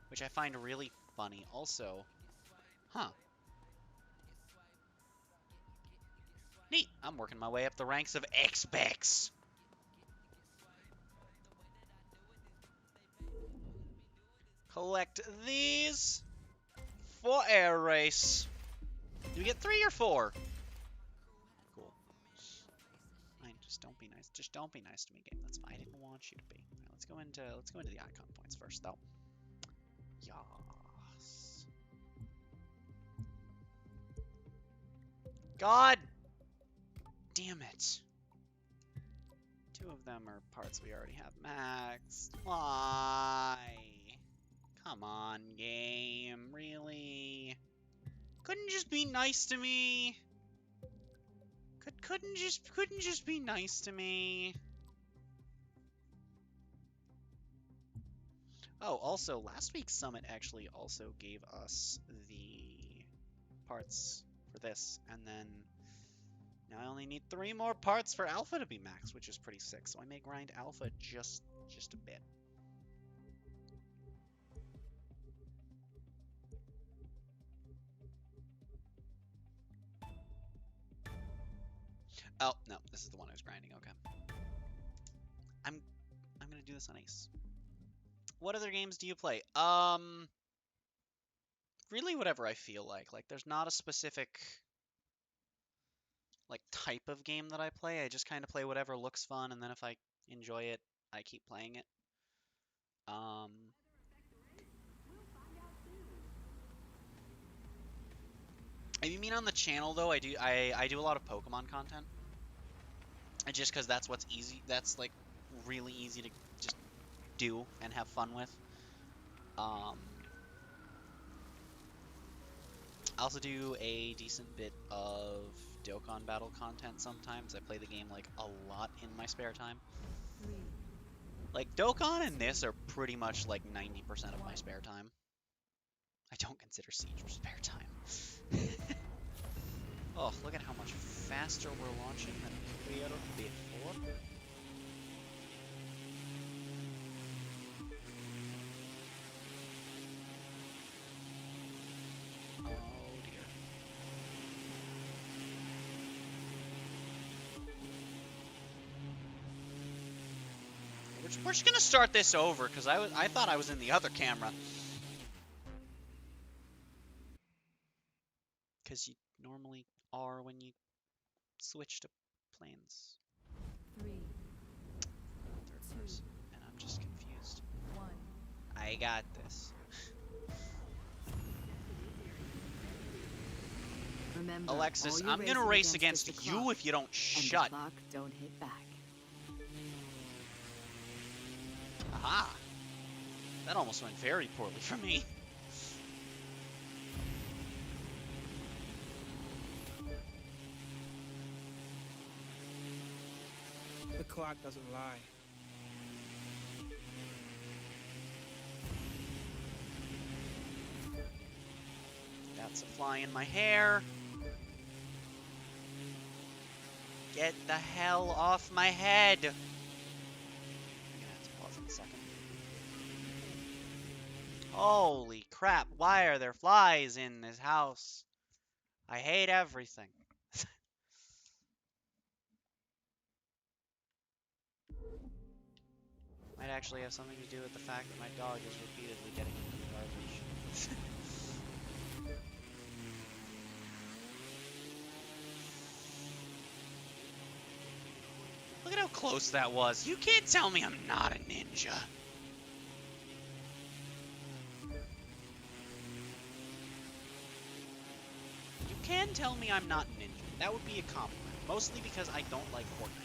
which I find really funny. Also, huh. Neat. I'm working my way up the ranks of X-Bex. Collect these for air race. Do we get 3 or 4? Cool. Fine, just don't be nice. Just don't be nice to me, game. That's fine. I didn't want you to be. Right, let's go into the icon points first, though. Yas. God damn it. 2 of them are parts we already have maxed. Why? Come on, game. Really? Couldn't just be nice to me? Couldn't just be nice to me? Oh, also, last week's summit actually also gave us the parts for this, and then now I only need 3 more parts for Alpha to be max, which is pretty sick, so I may grind Alpha just a bit. Oh, no, this is the one I was grinding, okay. I'm gonna do this on Ace. What other games do you play? Really whatever I feel like. Like, there's not a specific, like, type of game that I play. I just kind of play whatever looks fun, and then if I enjoy it, I keep playing it. If you mean on the channel, though, I do a lot of Pokemon content. Just because that's what's easy. That's, like, really easy to just do and have fun with. I also do a decent bit of Dokkan Battle content sometimes. I play the game, like, a lot in my spare time. Like, Dokkan and this are pretty much, like, 90% of my spare time. I don't consider Siege spare time. Oh, look at how much faster we're launching than we were before. We're just gonna start this over because I thought I was in the other camera. Because you normally are when you switch to planes. 3, Third person, and I'm just confused. 1. I got this. Remember, Alexis, all I'm you're gonna racing race against is the you clock, if you don't and shut. the clock don't hit back. Aha! That almost went very poorly for me. The clock doesn't lie. That's a fly in my hair. Get the hell off my head. I'm gonna have to pause in a second. Holy crap, why are there flies in this house? I hate everything. Might actually have something to do with the fact that my dog is repeatedly getting into the garbage. Look at how close that was. You can't tell me I'm not a ninja. You can tell me I'm not a ninja. That would be a compliment. Mostly because I don't like Fortnite.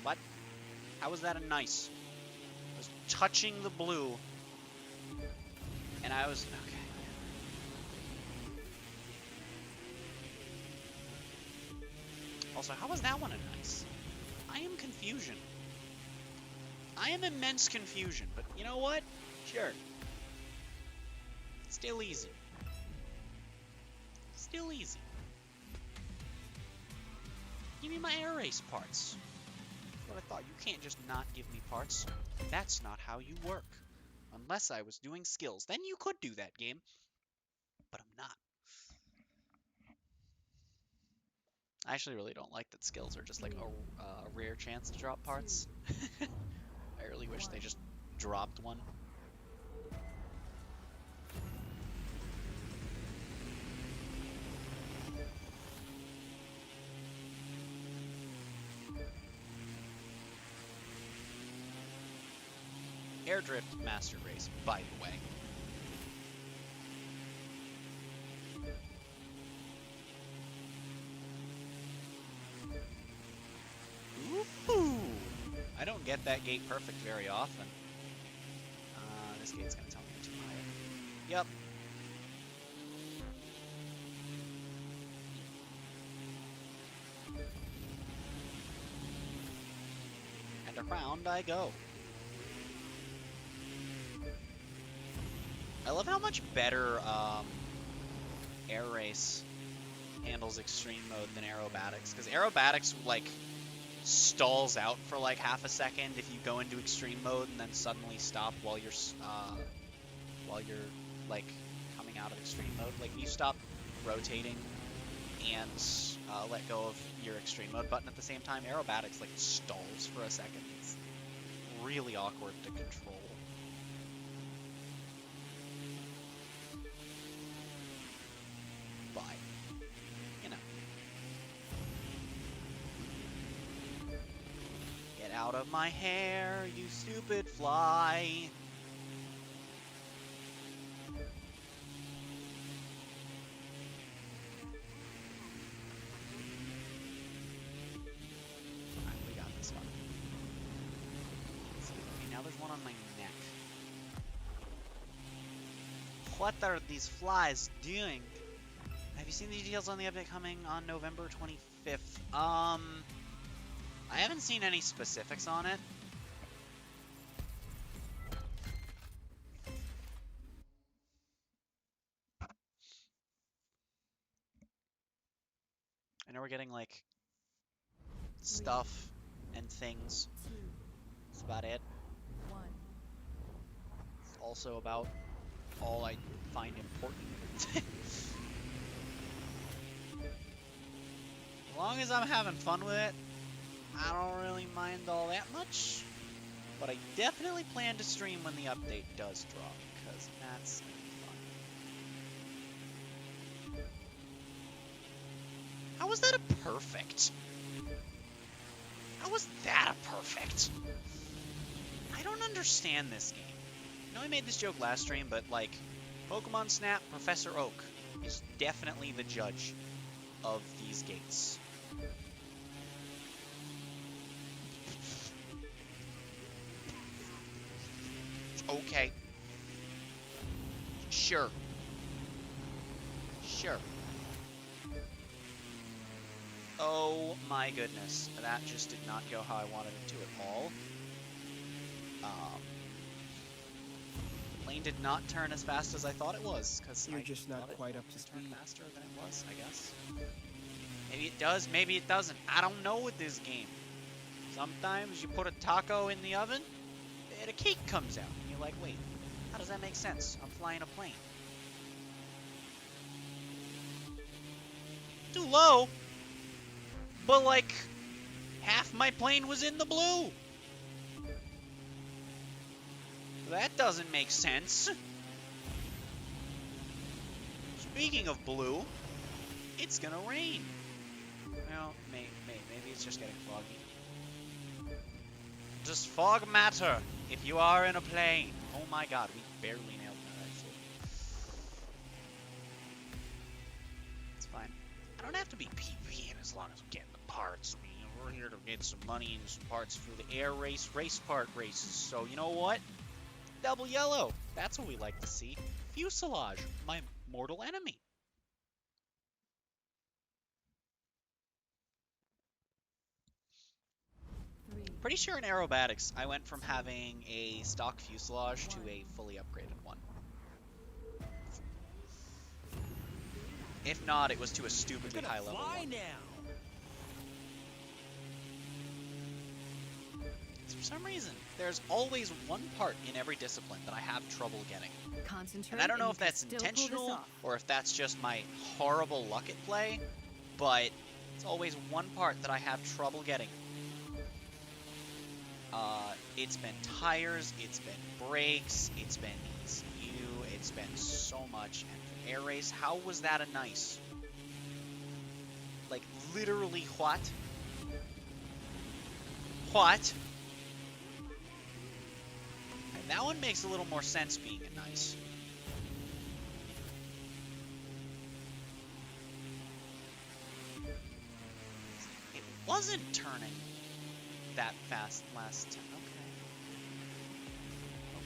What? How was that a nice? I was touching the blue. And I was... Okay. Also, how was that one a nice? I am confusion. I am immense confusion, but you know what? Sure. Still easy. Still easy. Give me my air race parts. That's what I thought. You can't just not give me parts. That's not how you work. Unless I was doing skills. Then you could do that, game. But I'm not. I actually really don't like that skills are just like a rare chance to drop parts. I really wish they just dropped one. Airdrift Master Race, by the way. Ooh! I don't get that gate perfect very often. This gate's gonna tell me I'm too high. Yep. And around I go. I love how much better Air Race handles extreme mode than aerobatics, because aerobatics like stalls out for like half a second if you go into extreme mode and then suddenly stop while you're like coming out of extreme mode. Like you stop rotating and let go of your extreme mode button at the same time, aerobatics like stalls for a second. It's really awkward to control. But you know, get out of my hair, you stupid fly. One on my neck. What are these flies doing? Have you seen the details on the update coming on November 25th? I haven't seen any specifics on it. I know we're getting like stuff and things. That's about it. also about all I find important. As long as I'm having fun with it, I don't really mind all that much. But I definitely plan to stream when the update does drop, because that's gonna be fun. How was that a perfect? How was that a perfect? I don't understand this game. I know I made this joke last stream, but like, Pokemon Snap, Professor Oak is definitely the judge of these gates. Okay. Sure. Sure. Oh my goodness. That just did not go how I wanted it to at all. The plane did not turn as fast as I thought it was, because You're just not quite up to turn speed. faster than it was, I guess. Maybe it does, maybe it doesn't. I don't know with this game. Sometimes you put a taco in the oven, and a cake comes out. And you're like, wait, how does that make sense? I'm flying a plane. Too low. But like, half my plane was in the blue. That doesn't make sense. Speaking of blue, it's gonna rain. Well, maybe it's just getting foggy. Does fog matter if you are in a plane? Oh my god, we barely nailed that actually. It's fine. I don't have to be PvPing as long as I'm getting the parts. I mean, we're here to get some money and some parts for the air race part races. So you know what? Double yellow. That's what we like to see. Fuselage, my mortal enemy. Pretty sure in aerobatics, I went from having a stock fuselage to a fully upgraded one. If not, it was to a stupidly high level one. Now. For some reason, there's always one part in every discipline that I have trouble getting. Concentrate. And I don't know you if can that's still pull this intentional off. or if that's just my horrible luck at play, but it's always one part that I have trouble getting. It's been tires, it's been brakes, it's been ECU, it's been so much. And for air race, how was that a nice? Like, literally what? What? And that one makes a little more sense being a nice. It wasn't turning that fast last time.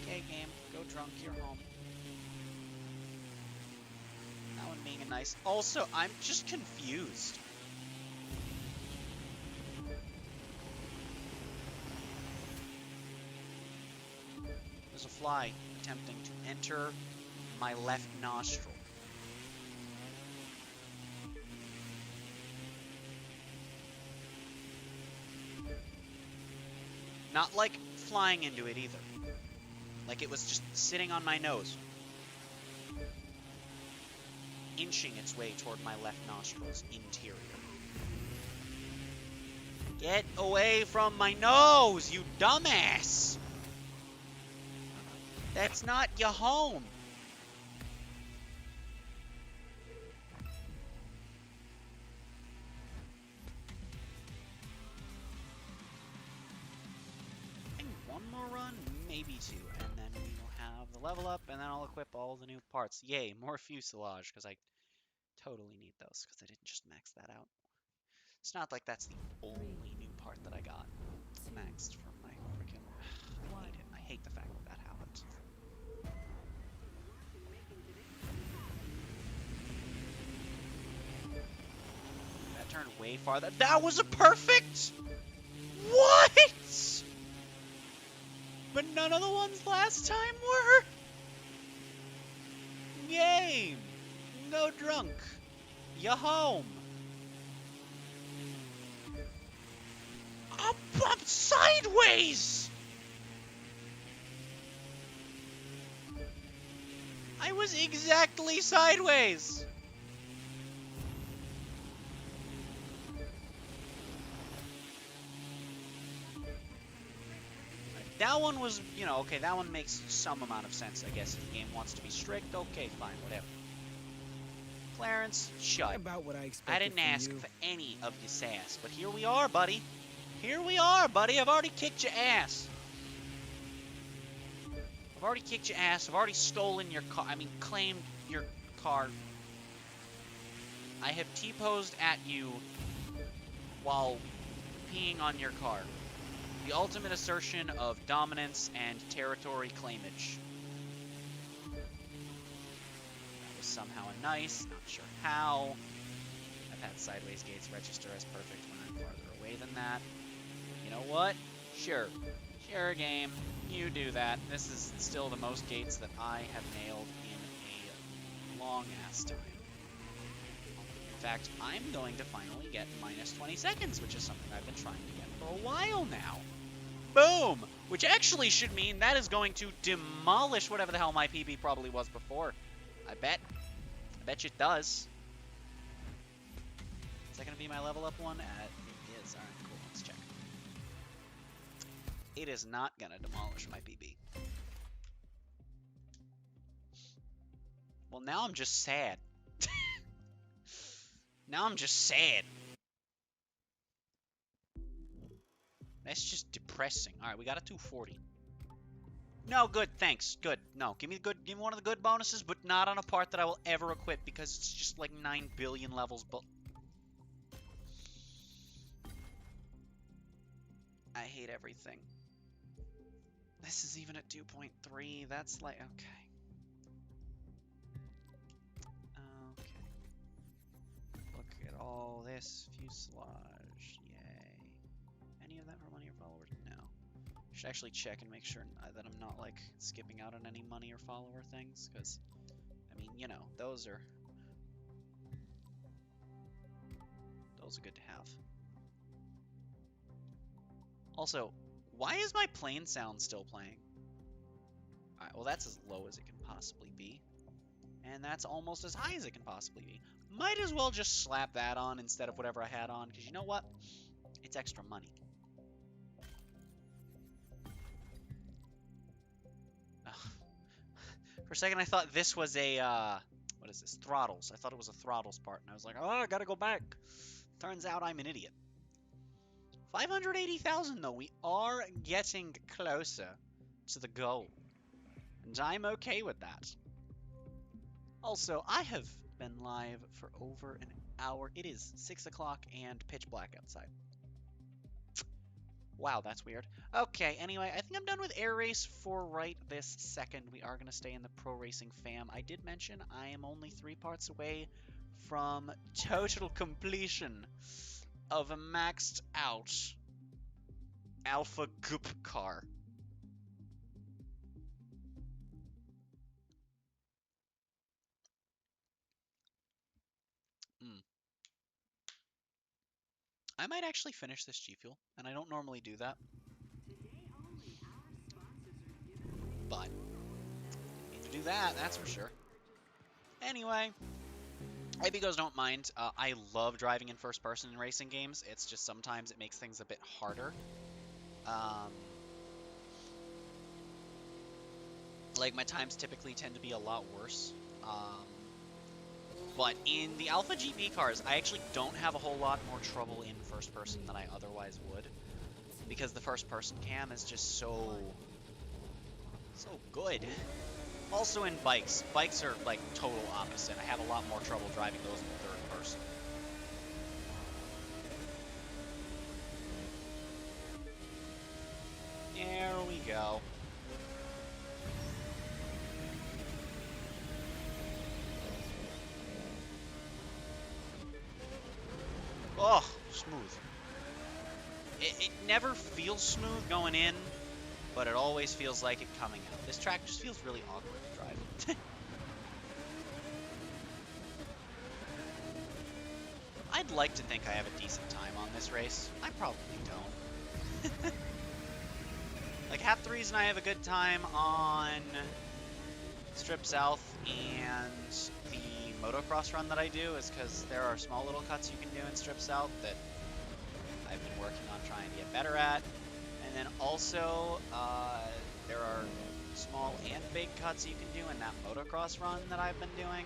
Okay. Okay, game. Go drunk. You're home. That one being a nice. Also, I'm just confused. There's a fly attempting to enter my left nostril. Not like flying into it either. Like it was just sitting on my nose. Inching its way toward my left nostril's interior. Get away from my nose, you dumbass! That's not your home. I think one more run, maybe two, and then we will have the level up, and then I'll equip all the new parts. Yay, more fuselage, because I totally need those, because I didn't just max that out. It's not like that's the only new part that I got maxed from my freaking... I hate it. I hate the fact that that happened. That turned way farther. That was a perfect! What? But none of the ones last time were? Game! No drunk. You home. Up sideways! I was exactly sideways. That one was, you know, okay, that one makes some amount of sense, I guess. If the game wants to be strict, okay, fine, whatever. Clarence, shut. About what I I expected didn't from ask you. for any of your sass, but here we are, buddy. Here we are, buddy. I've already kicked your ass. I've already kicked your ass. I've already stolen your car. I mean, claimed your car. I have T-posed at you while peeing on your car. The ultimate assertion of dominance and territory claimage. That was somehow a nice, not sure how. I've had sideways gates register as perfect when I'm farther away than that. You know what? Sure. Sure, game. You do that. This is still the most gates that I have nailed in a long-ass time. In fact, I'm going to finally get minus 20 seconds, which is something I've been trying to get for a while now. Boom! Which actually should mean that is going to demolish whatever the hell my PB probably was before. I bet. I bet you it does. Is that going to be my level up one? It is. Alright, cool. Let's check. It is not going to demolish my PB. Well, now I'm just sad. Now I'm just sad. That's just depressing. All right, we got a 240. No, good, thanks. Good. No, give me one of the good bonuses, but not on a part that I will ever equip because it's just like 9 billion levels. But I hate everything. This is even at 2.3. That's like okay. Look at all this fuselage. Yay. Any of that for money or followers? No. Should actually check and make sure that I'm not like skipping out on any money or follower things, because I mean, you know, those are good to have. Also, why is my plane sound still playing? Alright, well that's as low as it can possibly be. And that's almost as high as it can possibly be. Might as well just slap that on instead of whatever I had on, because you know what? It's extra money. For a second I thought this was a, what is this? Throttles. I thought it was a throttles part, and I was like, oh, I gotta go back. Turns out I'm an idiot. 580,000 though. We are getting closer to the goal. And I'm okay with that. Also, I have been live for over an hour. It is 6 o'clock and pitch black outside. Wow, that's weird. Okay, anyway, I think I'm done with Air Race for right this second. We are going to stay in the Pro Racing fam. I did mention I am only 3 parts away from total completion of a maxed out Alpha Goop car. I might actually finish this G Fuel, and I don't normally do that. But need to do that, that's for sure. Anyway, I hope you guys don't mind. I love driving in first person in racing games. It's just sometimes it makes things a bit harder. Like my times typically tend to be a lot worse. But in the Alpha GP cars, I actually don't have a whole lot more trouble in first person than I otherwise would. Because the first person cam is just so good. Also in bikes. Bikes are like total opposite. I have a lot more trouble driving those in third person. There we go. Oh, smooth. It never feels smooth going in, but it always feels like it coming out. This track just feels really awkward to drive. I'd like to think I have a decent time on this race. I probably don't. Like, half the reason I have a good time on Strip South and the motocross run that I do is because there are small little cuts you can do in Strip South that I've been working on trying to get better at. And then also, there are small and big cuts you can do in that motocross run that I've been doing.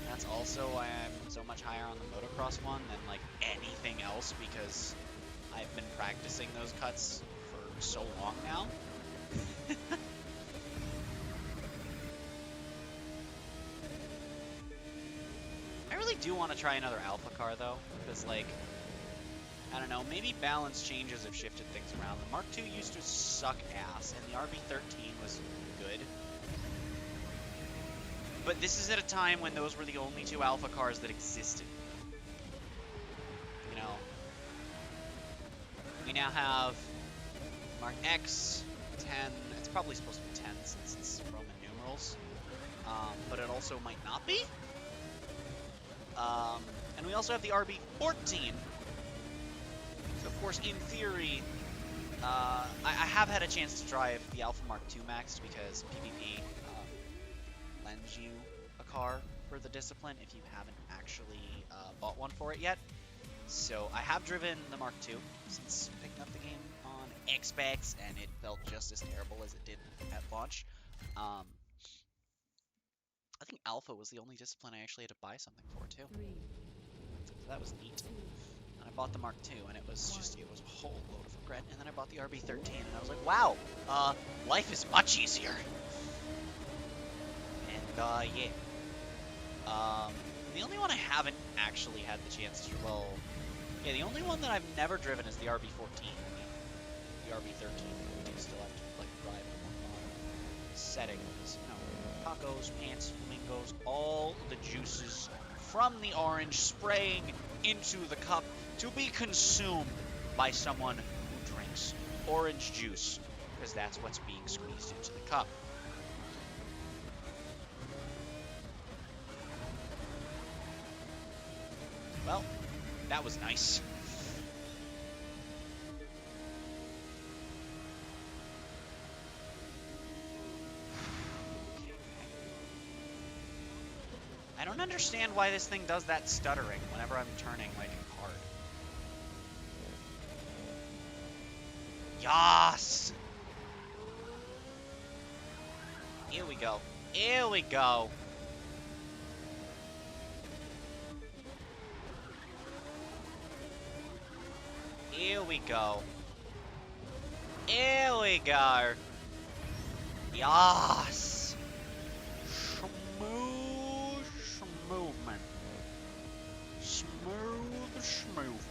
That's also why I'm so much higher on the motocross one than like anything else, because I've been practicing those cuts for so long now. I really do want to try another Alpha car though, because like, I don't know, maybe balance changes have shifted things around. The Mark II used to suck ass, and the RB13 was good. But this is at a time when those were the only two Alpha cars that existed. You know, we now have Mark X, 10, it's probably supposed to be 10 since it's Roman numerals, but it also might not be. And we also have the RB14. So of course, in theory, I have had a chance to drive the Alpha Mark II Max because PvP lends you a car for the discipline if you haven't actually bought one for it yet. So I have driven the Mark II since picking up the game on Xbox, and it felt just as terrible as it did at launch. I think Alpha was the only discipline I actually had to buy something for too. 3, So that was neat. 2, And I bought the Mark II, and it was a whole load of regret. And then I bought the RB13, and I was like, wow, life is much easier. And yeah. The only one I haven't actually had the chance to, well, yeah, the only one that I've never driven is the RB14. The RB13, I do still have to like drive in more modern settings. You know, tacos, pants, flamingos, all the juices from the orange spraying into the cup to be consumed by someone who drinks orange juice, because that's what's being squeezed into the cup. Well, that was nice. I don't understand why this thing does that stuttering whenever I'm turning like hard. Yas! Here we go. Here we go. Here we go. Here we go. Yas! Smooth movement. Smooth movement.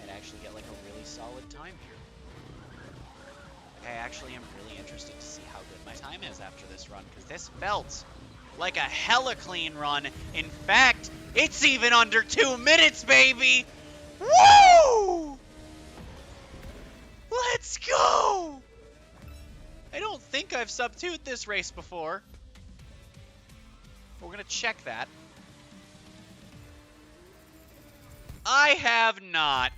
Actually get like a really solid time here. I actually am really interested to see how good my time is after this run, because this felt like a hella clean run. In fact, it's even under 2 minutes, baby! Woo! Let's go! I don't think I've sub-2'd this race before. We're gonna check that. I have not.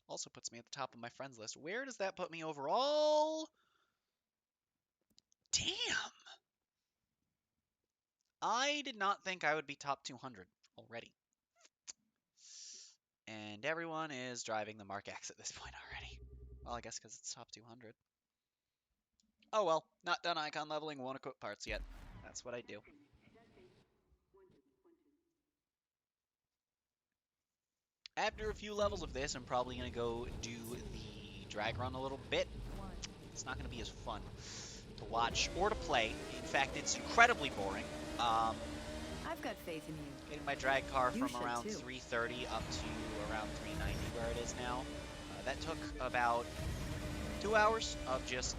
Also puts me at the top of my friends list. Where does that put me overall? Damn. I did not think I would be top 200 already. And everyone is driving the Mark X at this point already. Well, I guess because it's top 200. Oh well, not done icon leveling, won't equip parts yet. That's what I do. After a few levels of this, I'm probably going to go do the drag run a little bit. It's not going to be as fun to watch or to play. In fact, it's incredibly boring. I've got faith in you. Getting my drag car You from should around too. 330 up to around 390 where it is now. That took about 2 hours of just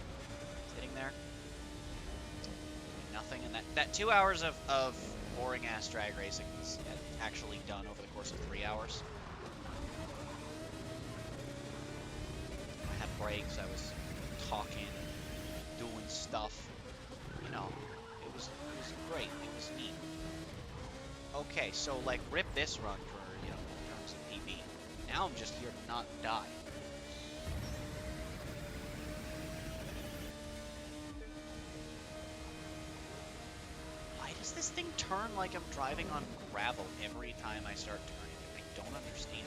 sitting there, doing nothing. And that 2 hours of boring-ass drag racing was actually done over the course of 3 hours. breaks. I was talking, doing stuff. You know, it was great. It was neat. Okay, so like rip this run for, you know, in terms of PB. Now I'm just here to not die. Why does this thing turn like I'm driving on gravel every time I start turning it? I don't understand.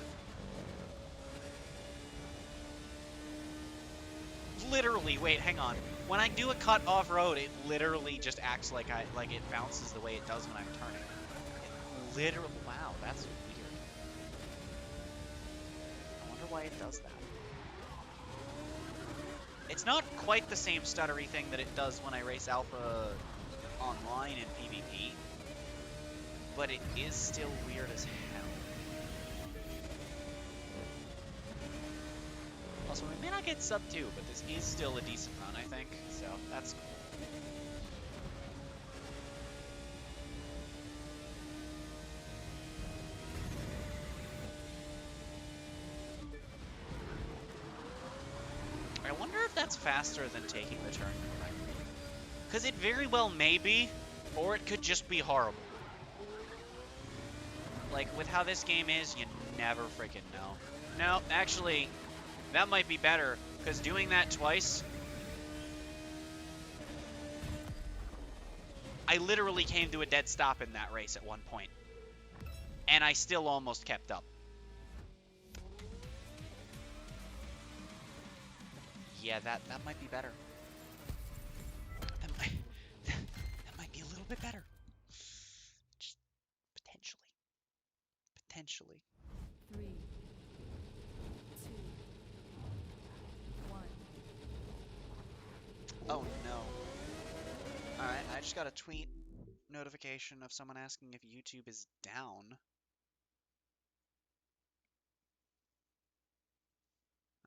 Literally, wait, hang on. When I do a cut off-road, it literally just acts like it bounces the way it does when I'm turning. It literally, wow, that's weird. I wonder why it does that. It's not quite the same stuttery thing that it does when I race Alpha online in PvP, but it is still weird as hell. Also, we may not get sub 2, but this is still a decent run, I think, so that's cool. I wonder if that's faster than taking the turn correctly. Because it very well may be, or it could just be horrible. Like, with how this game is, you never freaking know. No, actually, that might be better, because doing that twice, I literally came to a dead stop in that race at one point, and I still almost kept up. Yeah, that might be better. That might be a little bit better. Just potentially. Potentially. 3, 2, 1. Oh no. Alright, I just got a tweet notification of someone asking if YouTube is down.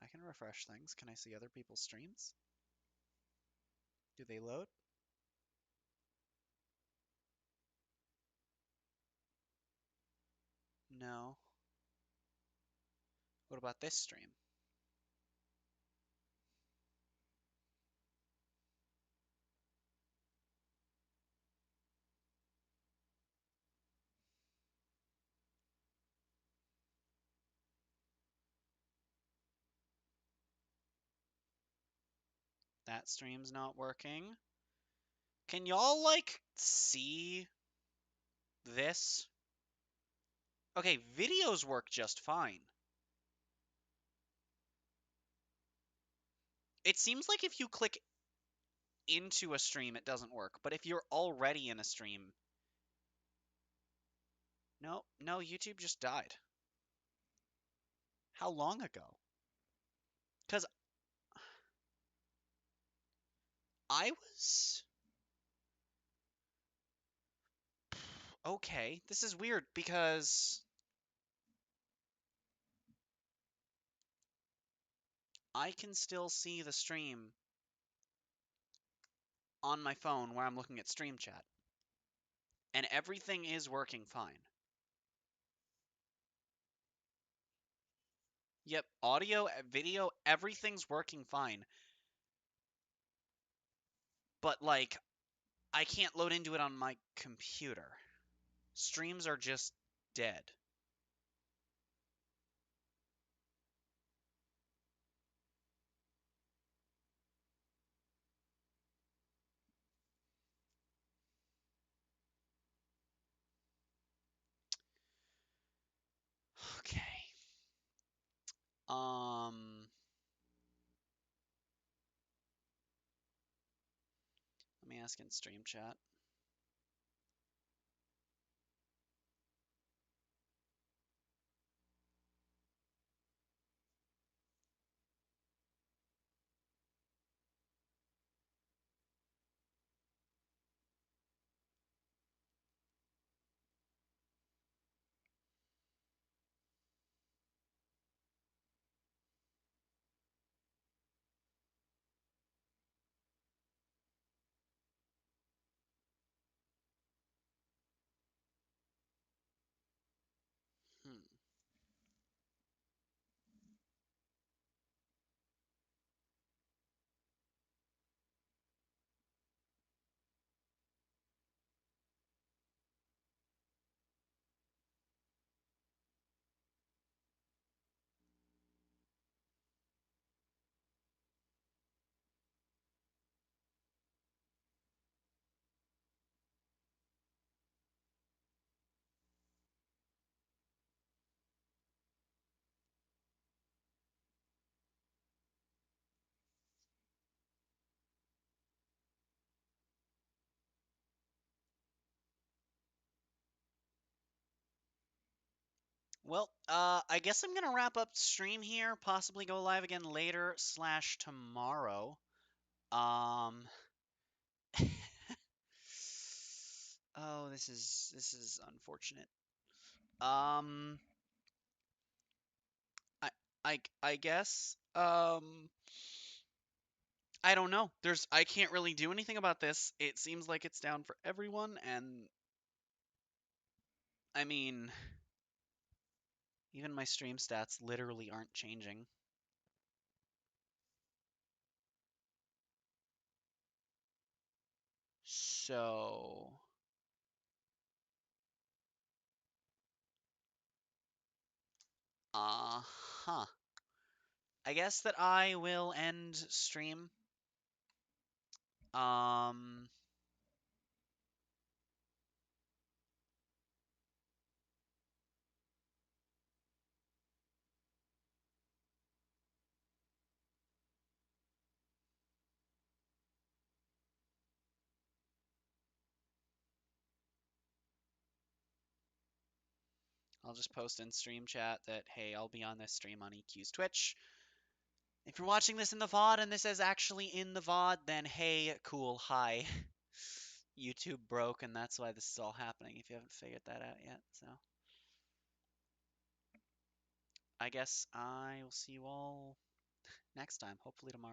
I can refresh things. Can I see other people's streams? Do they load? No. What about this stream? That stream's not working. Can y'all, like, see this? Okay, videos work just fine. It seems like if you click into a stream, it doesn't work. But if you're already in a stream... No, YouTube just died. How long ago? Because I was... Okay, this is weird because I can still see the stream on my phone where I'm looking at stream chat. And everything is working fine. Yep, audio, video, everything's working fine. But, like, I can't load into it on my computer. Streams are just dead. Okay. Let me ask in stream chat. Well, I guess I'm gonna wrap up stream here, possibly go live again later slash tomorrow. Um, oh, this is unfortunate. Um, I I guess I don't know. I can't really do anything about this. It seems like it's down for everyone, and I mean, even my stream stats literally aren't changing. So, uh-huh. I guess that I will end stream. Um, I'll just post in stream chat that, hey, I'll be on this stream on EQ's Twitch. If you're watching this in the VOD and this is actually in the VOD, then hey, cool, hi. YouTube broke and that's why this is all happening, if you haven't figured that out yet. So, I guess I will see you all next time, hopefully tomorrow.